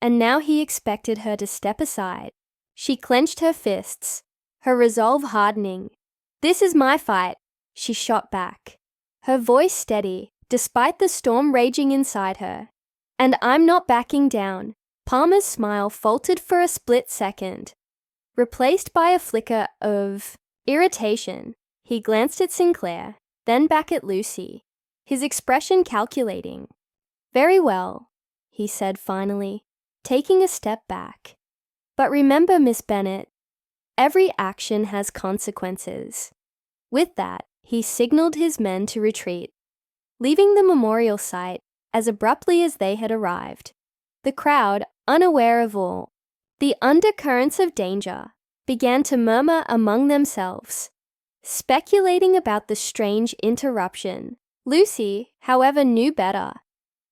and now he expected her to step aside. She clenched her fists, her resolve hardening. "This is my fight," she shot back, her voice steady despite the storm raging inside her. "And I'm not backing down." Palmer's smile faltered for a split second, replaced by a flicker of irritation. He glanced at Sinclair, then back at Lucy, his expression calculating. "Very well," he said finally, taking a step back. "But remember, Miss Bennet, every action has consequences." With that, he signaled his men to retreat, leaving the memorial site as abruptly as they had arrived. The crowd, unaware of all the undercurrents of danger, began to murmur among themselves, speculating about the strange interruption. Lucy, however, knew better.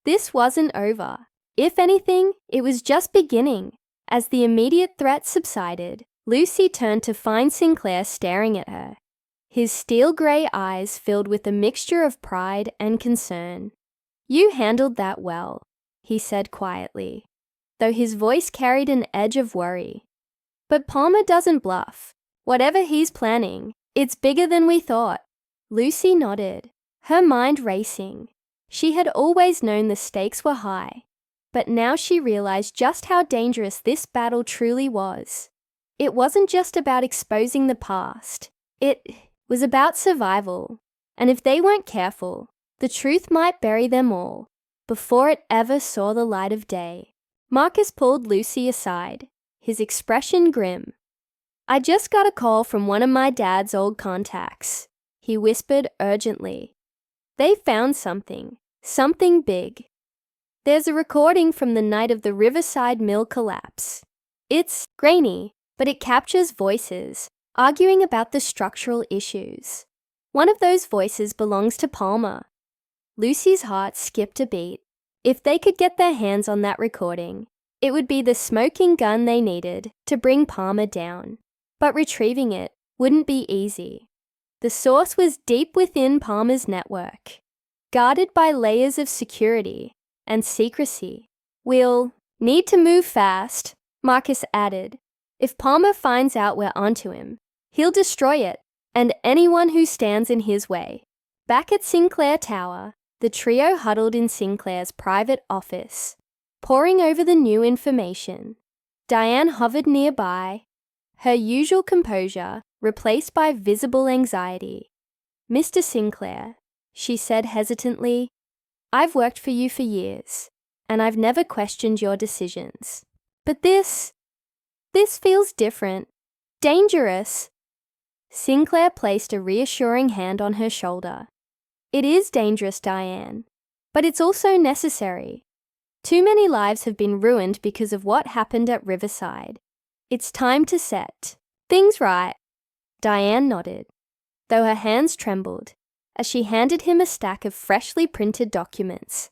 This wasn't over. If anything, it was just beginning. As the immediate threat subsided, Lucy turned to find Sinclair staring at her, his steel-grey eyes filled with a mixture of pride and concern. "You handled that well," he said quietly, though his voice carried an edge of worry. "But Palmer doesn't bluff. Whatever he's planning, it's bigger than we thought." Lucy nodded, her mind racing. She had always known the stakes were high, but now she realized just how dangerous this battle truly was. It wasn't just about exposing the past. It was about survival, and if they weren't careful, the truth might bury them all before it ever saw the light of day. Marcus pulled Lucy aside, his expression grim. "I just got a call from one of my dad's old contacts," he whispered urgently. "They found something big. There's a recording from the night of the Riverside Mill collapse. It's grainy, but it captures voices arguing about the structural issues. One of those voices belongs to Palmer." Lucy's heart skipped a beat. If they could get their hands on that recording, it would be the smoking gun they needed to bring Palmer down. But retrieving it wouldn't be easy. The source was deep within Palmer's network, guarded by layers of security and secrecy. "We'll need to move fast," Marcus added. "If Palmer finds out we're onto him, he'll destroy it and anyone who stands in his way." Back at Sinclair Tower, the trio huddled in Sinclair's private office, poring over the new information. Diane hovered nearby, her usual composure replaced by visible anxiety. "Mr. Sinclair," she said hesitantly, "I've worked for you for years, and I've never questioned your decisions. But this feels different. Dangerous." Sinclair placed a reassuring hand on her shoulder. "It is dangerous, Diane, but it's also necessary. Too many lives have been ruined because of what happened at Riverside. It's time to set things right." Diane nodded, though her hands trembled as she handed him a stack of freshly printed documents.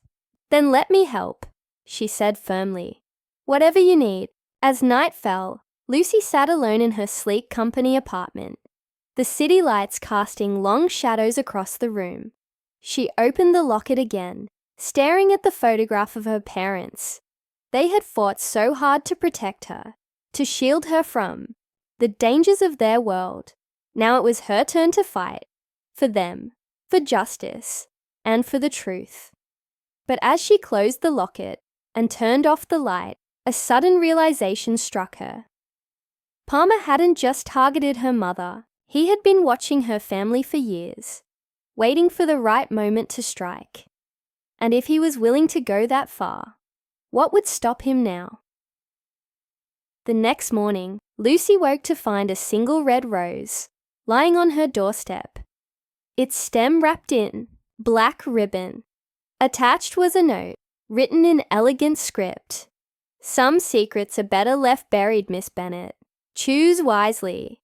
"Then let me help," she said firmly. "Whatever you need." As night fell, Lucy sat alone in her sleek company apartment, the city lights casting long shadows across the room. She opened the locket again, staring at the photograph of her parents. They had fought so hard to protect her, to shield her from the dangers of their world. Now it was her turn to fight, for them, for justice, and for the truth. But as she closed the locket and turned off the light, a sudden realization struck her. Palmer hadn't just targeted her mother. He had been watching her family for years, waiting for the right moment to strike. And if he was willing to go that far, what would stop him now? The next morning, Lucy woke to find a single red rose lying on her doorstep, its stem wrapped in black ribbon. Attached was a note, written in elegant script. "Some secrets are better left buried, Miss Bennet. Choose wisely."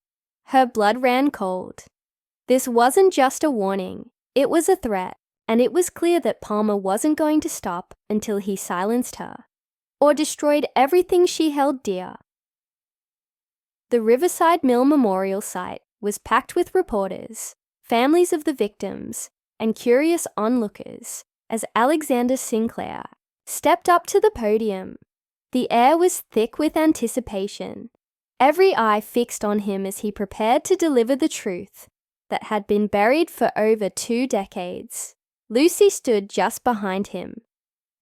Her blood ran cold. This wasn't just a warning, it was a threat, and it was clear that Palmer wasn't going to stop until he silenced her, or destroyed everything she held dear. The Riverside Mill Memorial site was packed with reporters, families of the victims, and curious onlookers as Alexander Sinclair stepped up to the podium. The air was thick with anticipation, every eye fixed on him as he prepared to deliver the truth that had been buried for over 2 decades. Lucy stood just behind him,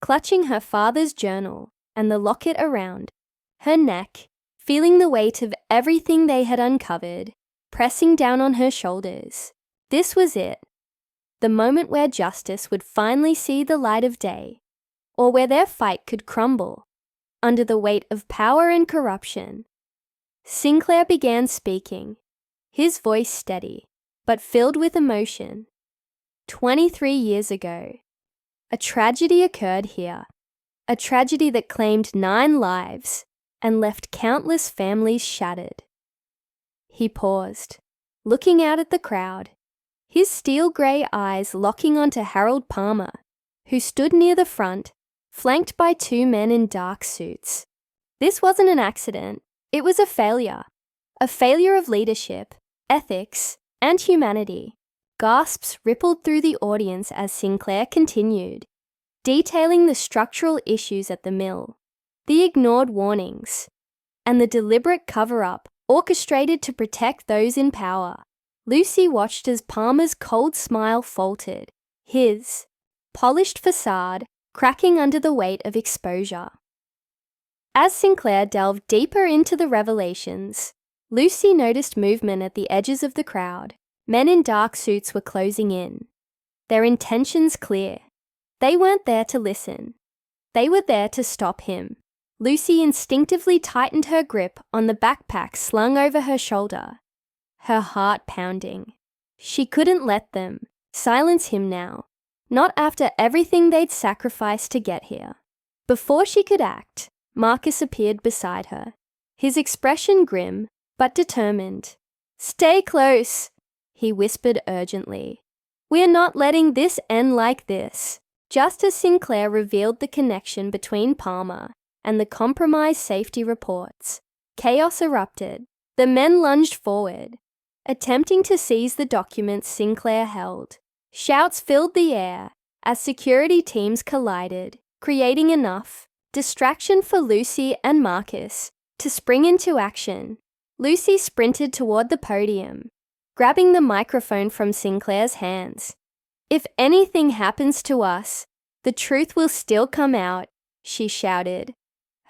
clutching her father's journal and the locket around her neck, feeling the weight of everything they had uncovered, pressing down on her shoulders. This was it, the moment where justice would finally see the light of day, or where their fight could crumble under the weight of power and corruption. Sinclair began speaking, his voice steady, but filled with emotion. 23 years ago, A tragedy occurred here. A tragedy that claimed 9 lives and left countless families shattered. He paused, looking out at the crowd, his steel-grey eyes locking onto Harold Palmer, who stood near the front, flanked by 2 men in dark suits. This wasn't an accident. It was a failure of leadership, ethics, and humanity. Gasps rippled through the audience as Sinclair continued, detailing the structural issues at the mill, the ignored warnings, and the deliberate cover-up orchestrated to protect those in power. Lucy watched as Palmer's cold smile faltered, his polished facade cracking under the weight of exposure. As Sinclair delved deeper into the revelations, Lucy noticed movement at the edges of the crowd. Men in dark suits were closing in, their intentions clear. They weren't there to listen. They were there to stop him. Lucy instinctively tightened her grip on the backpack slung over her shoulder, her heart pounding. She couldn't let them silence him now, not after everything they'd sacrificed to get here. Before she could act, Marcus appeared beside her, his expression grim but determined. "Stay close," he whispered urgently. "We're not letting this end like this." Just as Sinclair revealed the connection between Palmer and the compromised safety reports, chaos erupted. The men lunged forward, attempting to seize the documents Sinclair held. Shouts filled the air as security teams collided, creating enough distraction for Lucy and Marcus to spring into action. Lucy sprinted toward the podium, grabbing the microphone from Sinclair's hands. "If anything happens to us, the truth will still come out," she shouted,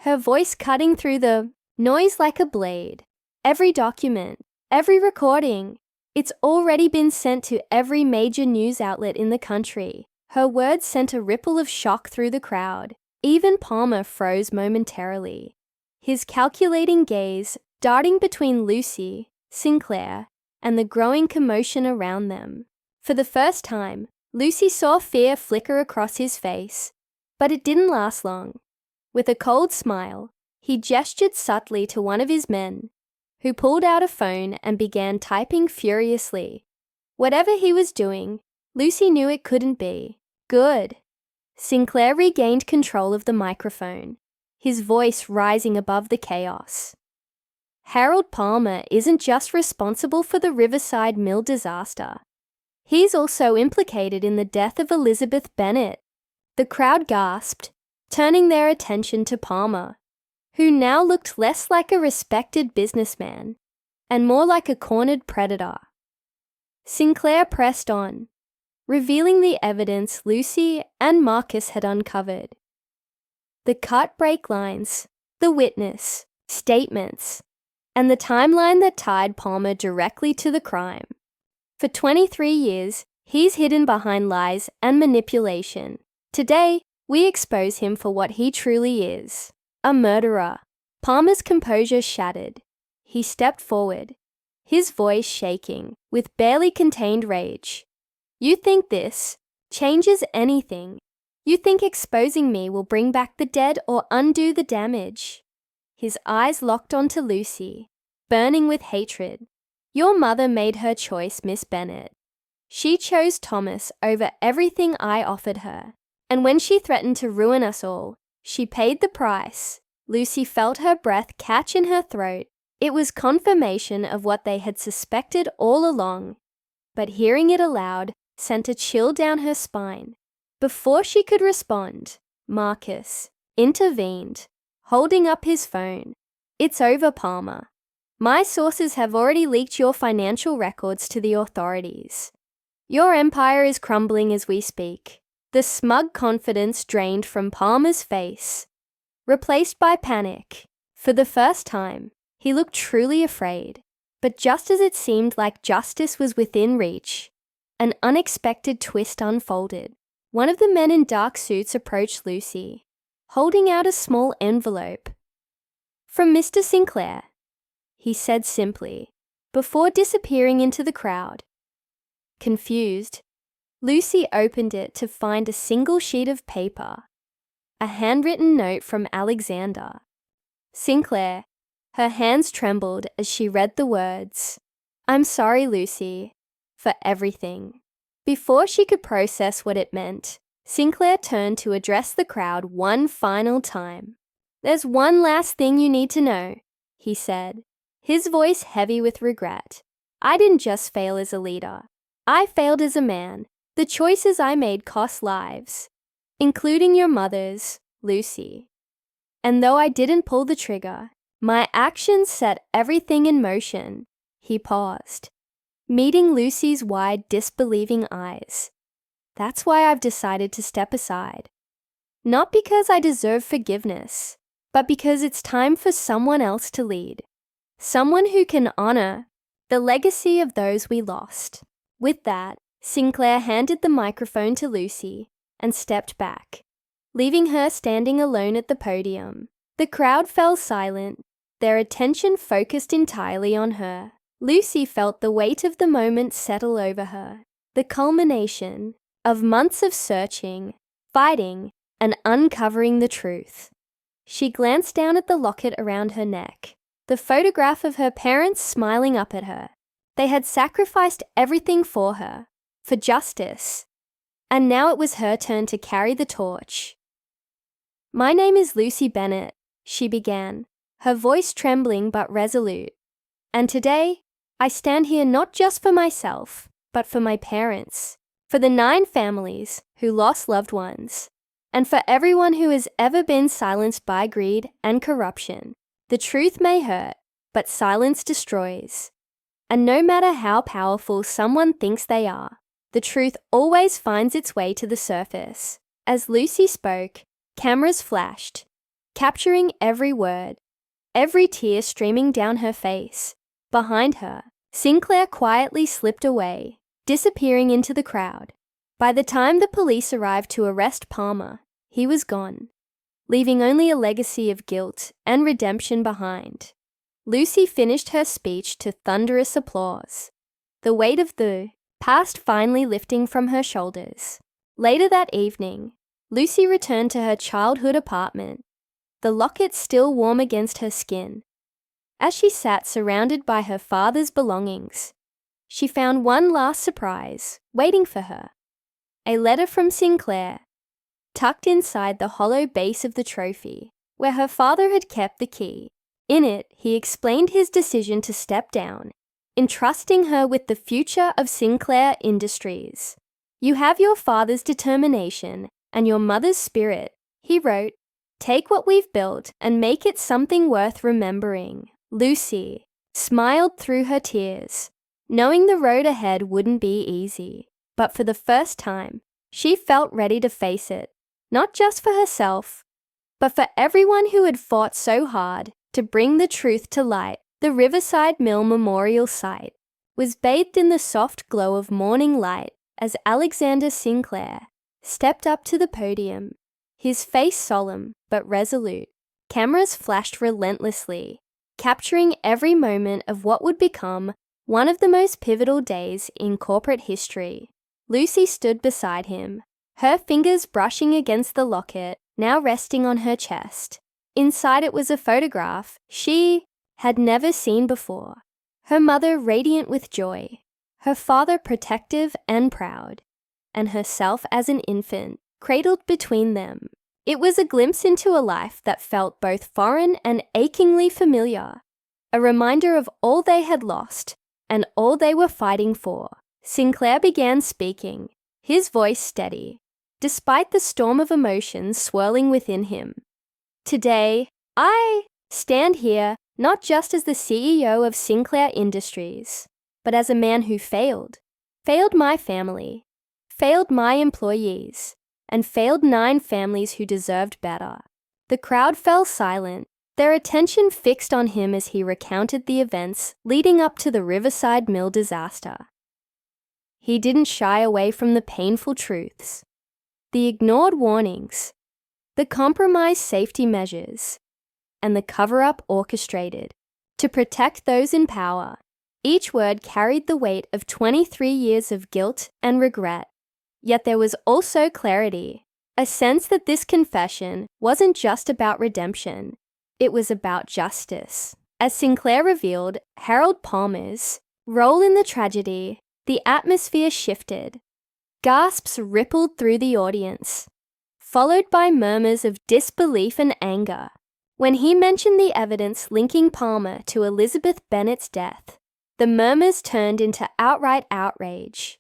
her voice cutting through the noise like a blade. "Every document, every recording, it's already been sent to every major news outlet in the country." Her words sent a ripple of shock through the crowd. Even Palmer froze momentarily, his calculating gaze darting between Lucy, Sinclair, and the growing commotion around them. For the first time, Lucy saw fear flicker across his face, but it didn't last long. With a cold smile, he gestured subtly to one of his men, who pulled out a phone and began typing furiously. Whatever he was doing, Lucy knew it couldn't be good. Sinclair regained control of the microphone, his voice rising above the chaos. "Harold Palmer isn't just responsible for the Riverside Mill disaster. He's also implicated in the death of Elizabeth Bennet." The crowd gasped, turning their attention to Palmer, who now looked less like a respected businessman and more like a cornered predator. Sinclair pressed on, revealing the evidence Lucy and Marcus had uncovered. The cut break lines, the witness statements, and the timeline that tied Palmer directly to the crime. For 23 years, he's hidden behind lies and manipulation. Today, we expose him for what he truly is, a murderer. Palmer's composure shattered. He stepped forward, his voice shaking with barely contained rage. "You think this changes anything? You think exposing me will bring back the dead or undo the damage?" His eyes locked onto Lucy, burning with hatred. "Your mother made her choice, Miss Bennet. She chose Thomas over everything I offered her. And when she threatened to ruin us all, she paid the price." Lucy felt her breath catch in her throat. It was confirmation of what they had suspected all along. But hearing it aloud sent a chill down her spine. Before she could respond, Marcus intervened, holding up his phone. "It's over, Palmer. My sources have already leaked your financial records to the authorities. Your empire is crumbling as we speak." The smug confidence drained from Palmer's face, replaced by panic. For the first time, he looked truly afraid. But just as it seemed like justice was within reach, an unexpected twist unfolded. One of the men in dark suits approached Lucy, holding out a small envelope. "From Mr. Sinclair," he said simply, before disappearing into the crowd. Confused, Lucy opened it to find a single sheet of paper, a handwritten note from Alexander. Sinclair, her hands trembled as she read the words, "I'm sorry, Lucy, for everything." Before she could process what it meant, Sinclair turned to address the crowd one final time. "There's one last thing you need to know," he said, his voice heavy with regret. "I didn't just fail as a leader. I failed as a man. The choices I made cost lives, including your mother's, Lucy. And though I didn't pull the trigger, my actions set everything in motion." He paused, meeting Lucy's wide, disbelieving eyes. "That's why I've decided to step aside. Not because I deserve forgiveness, but because it's time for someone else to lead. Someone who can honor the legacy of those we lost." With that, Sinclair handed the microphone to Lucy and stepped back, leaving her standing alone at the podium. The crowd fell silent, their attention focused entirely on her. Lucy felt the weight of the moment settle over her, the culmination of months of searching, fighting, and uncovering the truth. She glanced down at the locket around her neck, the photograph of her parents smiling up at her. They had sacrificed everything for her, for justice, and now it was her turn to carry the torch. "My name is Lucy Bennett," she began, her voice trembling but resolute. "And today, I stand here not just for myself, but for my parents, for the 9 families who lost loved ones, and for everyone who has ever been silenced by greed and corruption. The truth may hurt, but silence destroys. And no matter how powerful someone thinks they are, the truth always finds its way to the surface." As Lucy spoke, cameras flashed, capturing every word, every tear streaming down her face. Behind her, Sinclair quietly slipped away, disappearing into the crowd. By the time the police arrived to arrest Palmer, he was gone, leaving only a legacy of guilt and redemption behind. Lucy finished her speech to thunderous applause, the weight of the past finally lifting from her shoulders. Later that evening, Lucy returned to her childhood apartment, the locket still warm against her skin. As she sat surrounded by her father's belongings, she found one last surprise waiting for her. A letter from Sinclair, tucked inside the hollow base of the trophy, where her father had kept the key. In it, he explained his decision to step down, entrusting her with the future of Sinclair Industries. "You have your father's determination and your mother's spirit," he wrote. "Take what we've built and make it something worth remembering." Lucy smiled through her tears, knowing the road ahead wouldn't be easy. But for the first time, she felt ready to face it, not just for herself, but for everyone who had fought so hard to bring the truth to light. The Riverside Mill Memorial Site was bathed in the soft glow of morning light as Alexander Sinclair stepped up to the podium, his face solemn but resolute. Cameras flashed relentlessly, capturing every moment of what would become one of the most pivotal days in corporate history. Lucy stood beside him, her fingers brushing against the locket, now resting on her chest. Inside it was a photograph she had never seen before. Her mother radiant with joy, her father protective and proud, and herself as an infant, cradled between them. It was a glimpse into a life that felt both foreign and achingly familiar, a reminder of all they had lost and all they were fighting for. Sinclair began speaking, his voice steady, despite the storm of emotions swirling within him. "Today, I stand here not just as the CEO of Sinclair Industries, but as a man who failed my family, failed my employees, and failed 9 families who deserved better." The crowd fell silent, their attention fixed on him as he recounted the events leading up to the Riverside Mill disaster. He didn't shy away from the painful truths, the ignored warnings, the compromised safety measures, and the cover-up orchestrated to protect those in power. Each word carried the weight of 23 years of guilt and regret. Yet there was also clarity, a sense that this confession wasn't just about redemption, it was about justice. As Sinclair revealed Harold Palmer's role in the tragedy, the atmosphere shifted. Gasps rippled through the audience, followed by murmurs of disbelief and anger. When he mentioned the evidence linking Palmer to Elizabeth Bennet's death, the murmurs turned into outright outrage.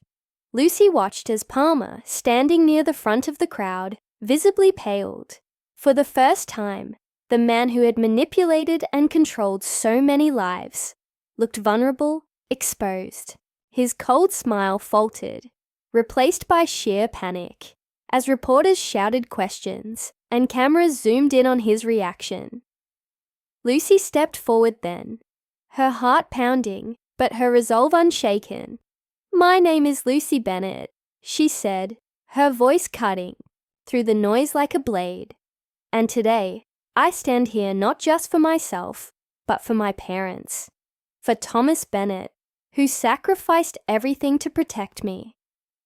Lucy watched as Palmer, standing near the front of the crowd, visibly paled. For the first time, the man who had manipulated and controlled so many lives looked vulnerable, exposed. His cold smile faltered, replaced by sheer panic, as reporters shouted questions and cameras zoomed in on his reaction. Lucy stepped forward then, her heart pounding, but her resolve unshaken. "My name is Lucy Bennett," she said, her voice cutting through the noise like a blade. "And today, I stand here not just for myself, but for my parents, for Thomas Bennett, who sacrificed everything to protect me,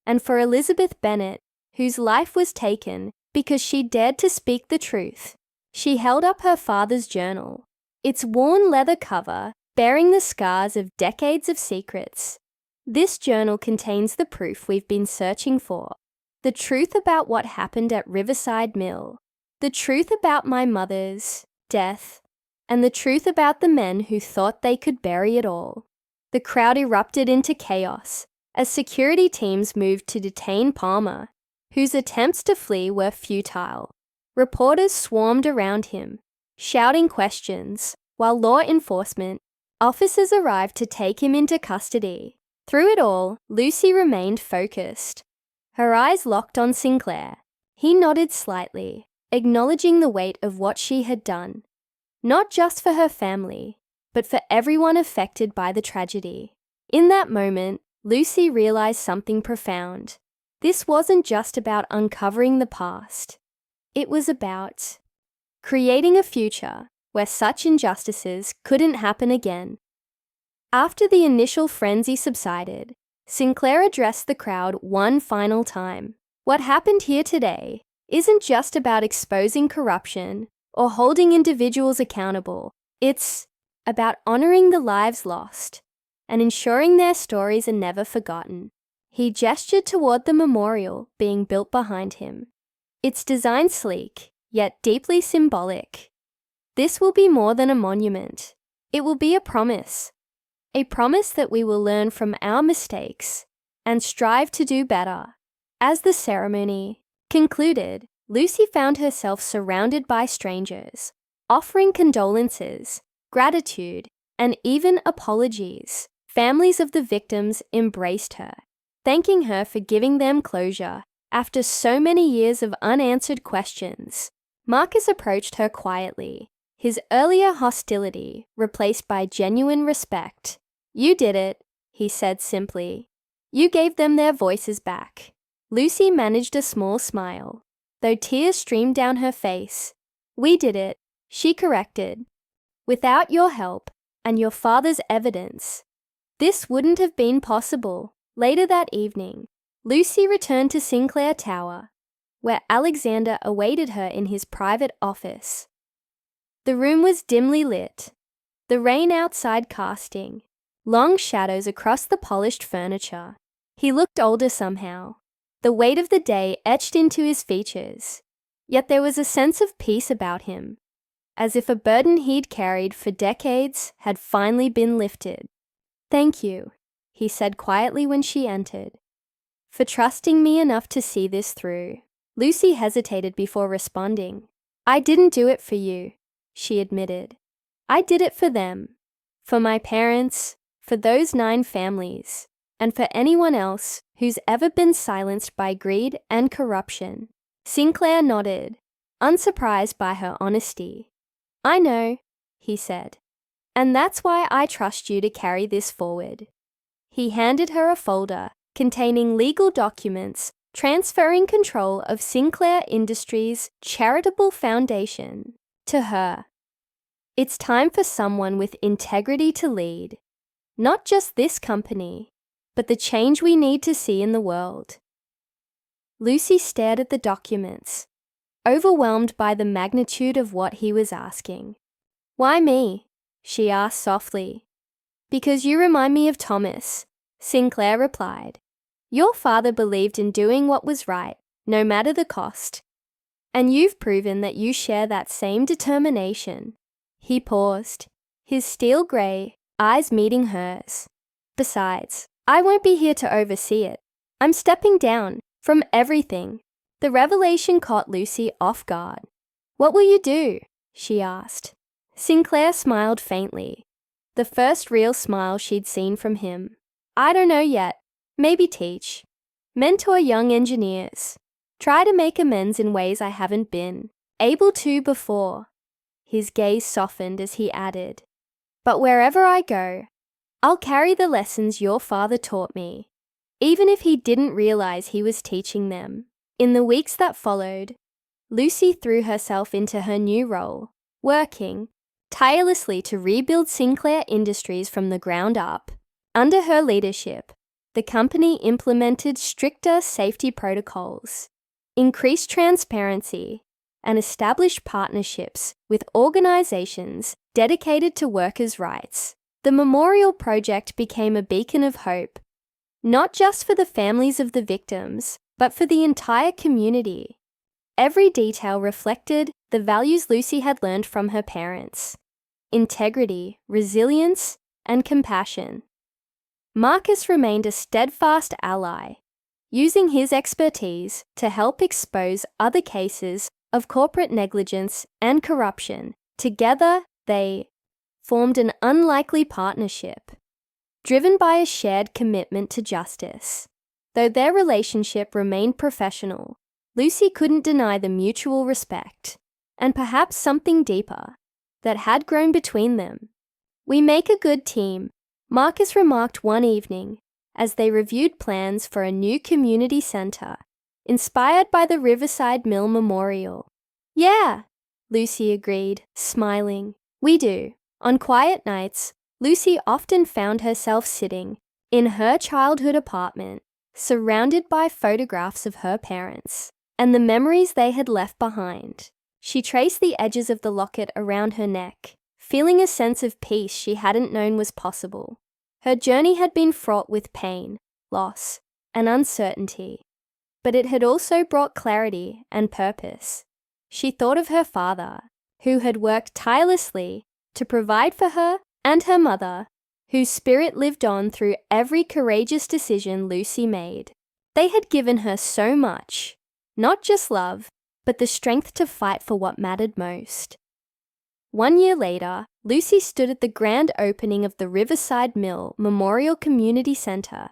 and for Elizabeth Bennett, whose life was taken because she dared to speak the truth." She held up her father's journal, its worn leather cover bearing the scars of decades of secrets. "This journal contains the proof we've been searching for, the truth about what happened at Riverside Mill, the truth about my mother's death, and the truth about the men who thought they could bury it all." The crowd erupted into chaos as security teams moved to detain Palmer, whose attempts to flee were futile. Reporters swarmed around him, shouting questions, while law enforcement officers arrived to take him into custody. Through it all, Lucy remained focused. Her eyes locked on Sinclair. He nodded slightly, acknowledging the weight of what she had done, not just for her family, but for everyone affected by the tragedy. In that moment, Lucy realized something profound. This wasn't just about uncovering the past. It was about creating a future where such injustices couldn't happen again. After the initial frenzy subsided, Sinclair addressed the crowd one final time. "What happened here today isn't just about exposing corruption or holding individuals accountable. It's about honoring the lives lost and ensuring their stories are never forgotten." He gestured toward the memorial being built behind him. Its design sleek, yet deeply symbolic. "This will be more than a monument. It will be a promise that we will learn from our mistakes and strive to do better." As the ceremony concluded, Lucy found herself surrounded by strangers, offering condolences, gratitude, and even apologies. Families of the victims embraced her, thanking her for giving them closure after so many years of unanswered questions. Marcus approached her quietly, his earlier hostility replaced by genuine respect. "You did it," he said simply. "You gave them their voices back." Lucy managed a small smile, though tears streamed down her face. "We did it," she corrected. "Without your help and your father's evidence, this wouldn't have been possible." Later that evening, Lucy returned to Sinclair Tower, where Alexander awaited her in his private office. The room was dimly lit, the rain outside casting long shadows across the polished furniture. He looked older somehow, the weight of the day etched into his features, yet there was a sense of peace about him, as if a burden he'd carried for decades had finally been lifted. "Thank you," he said quietly when she entered, "for trusting me enough to see this through." Lucy hesitated before responding. "I didn't do it for you," she admitted. "I did it for them, for my parents, for those 9 families, and for anyone else who's ever been silenced by greed and corruption." Sinclair nodded, unsurprised by her honesty. "I know," he said, "and that's why I trust you to carry this forward." He handed her a folder containing legal documents transferring control of Sinclair Industries' charitable foundation to her. "It's time for someone with integrity to lead, not just this company, but the change we need to see in the world." Lucy stared at the documents, overwhelmed by the magnitude of what he was asking. "Why me?" she asked softly. "Because you remind me of Thomas," Sinclair replied. "Your father believed in doing what was right, no matter the cost. And you've proven that you share that same determination." He paused, his steel grey eyes meeting hers. "Besides, I won't be here to oversee it. I'm stepping down from everything." The revelation caught Lucy off guard. "What will you do?" she asked. Sinclair smiled faintly, the first real smile she'd seen from him. "I don't know yet. Maybe teach. Mentor young engineers. Try to make amends in ways I haven't been able to before." His gaze softened as he added, "But wherever I go, I'll carry the lessons your father taught me," even if he didn't realize he was teaching them. In the weeks that followed, Lucy threw herself into her new role, working tirelessly to rebuild Sinclair Industries from the ground up. Under her leadership, the company implemented stricter safety protocols, increased transparency, and established partnerships with organizations dedicated to workers' rights. The memorial project became a beacon of hope, not just for the families of the victims, but for the entire community. Every detail reflected the values Lucy had learned from her parents: integrity, resilience, and compassion. Marcus remained a steadfast ally, using his expertise to help expose other cases of corporate negligence and corruption. Together, they formed an unlikely partnership, driven by a shared commitment to justice. Though their relationship remained professional, Lucy couldn't deny the mutual respect, and perhaps something deeper, that had grown between them. "We make a good team," Marcus remarked one evening as they reviewed plans for a new community center, inspired by the Riverside Mill Memorial. "Yeah," Lucy agreed, smiling. "We do." On quiet nights, Lucy often found herself sitting in her childhood apartment, surrounded by photographs of her parents and the memories they had left behind. She traced the edges of the locket around her neck, feeling a sense of peace she hadn't known was possible. Her journey had been fraught with pain, loss, and uncertainty, but it had also brought clarity and purpose. She thought of her father, who had worked tirelessly to provide for her, and her mother, whose spirit lived on through every courageous decision Lucy made. They had given her so much, not just love, but the strength to fight for what mattered most. 1 year later, Lucy stood at the grand opening of the Riverside Mill Memorial Community Center,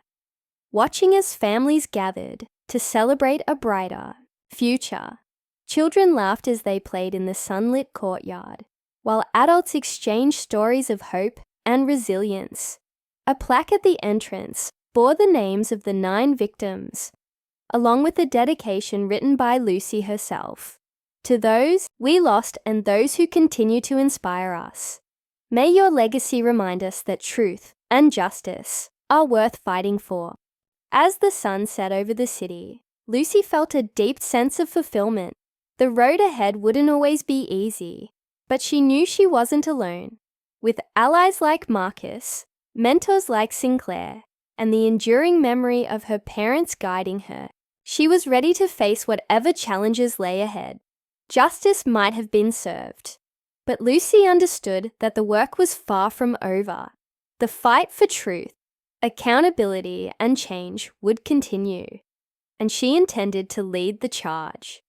watching as families gathered to celebrate a brighter future. Children laughed as they played in the sunlit courtyard, while adults exchanged stories of hope and resilience. A plaque at the entrance bore the names of the 9 victims, along with a dedication written by Lucy herself. "To those we lost and those who continue to inspire us, may your legacy remind us that truth and justice are worth fighting for." As the sun set over the city, Lucy felt a deep sense of fulfillment. The road ahead wouldn't always be easy, but she knew she wasn't alone. With allies like Marcus, mentors like Sinclair, and the enduring memory of her parents guiding her, she was ready to face whatever challenges lay ahead. Justice might have been served, but Lucy understood that the work was far from over. The fight for truth, accountability, and change would continue, and she intended to lead the charge.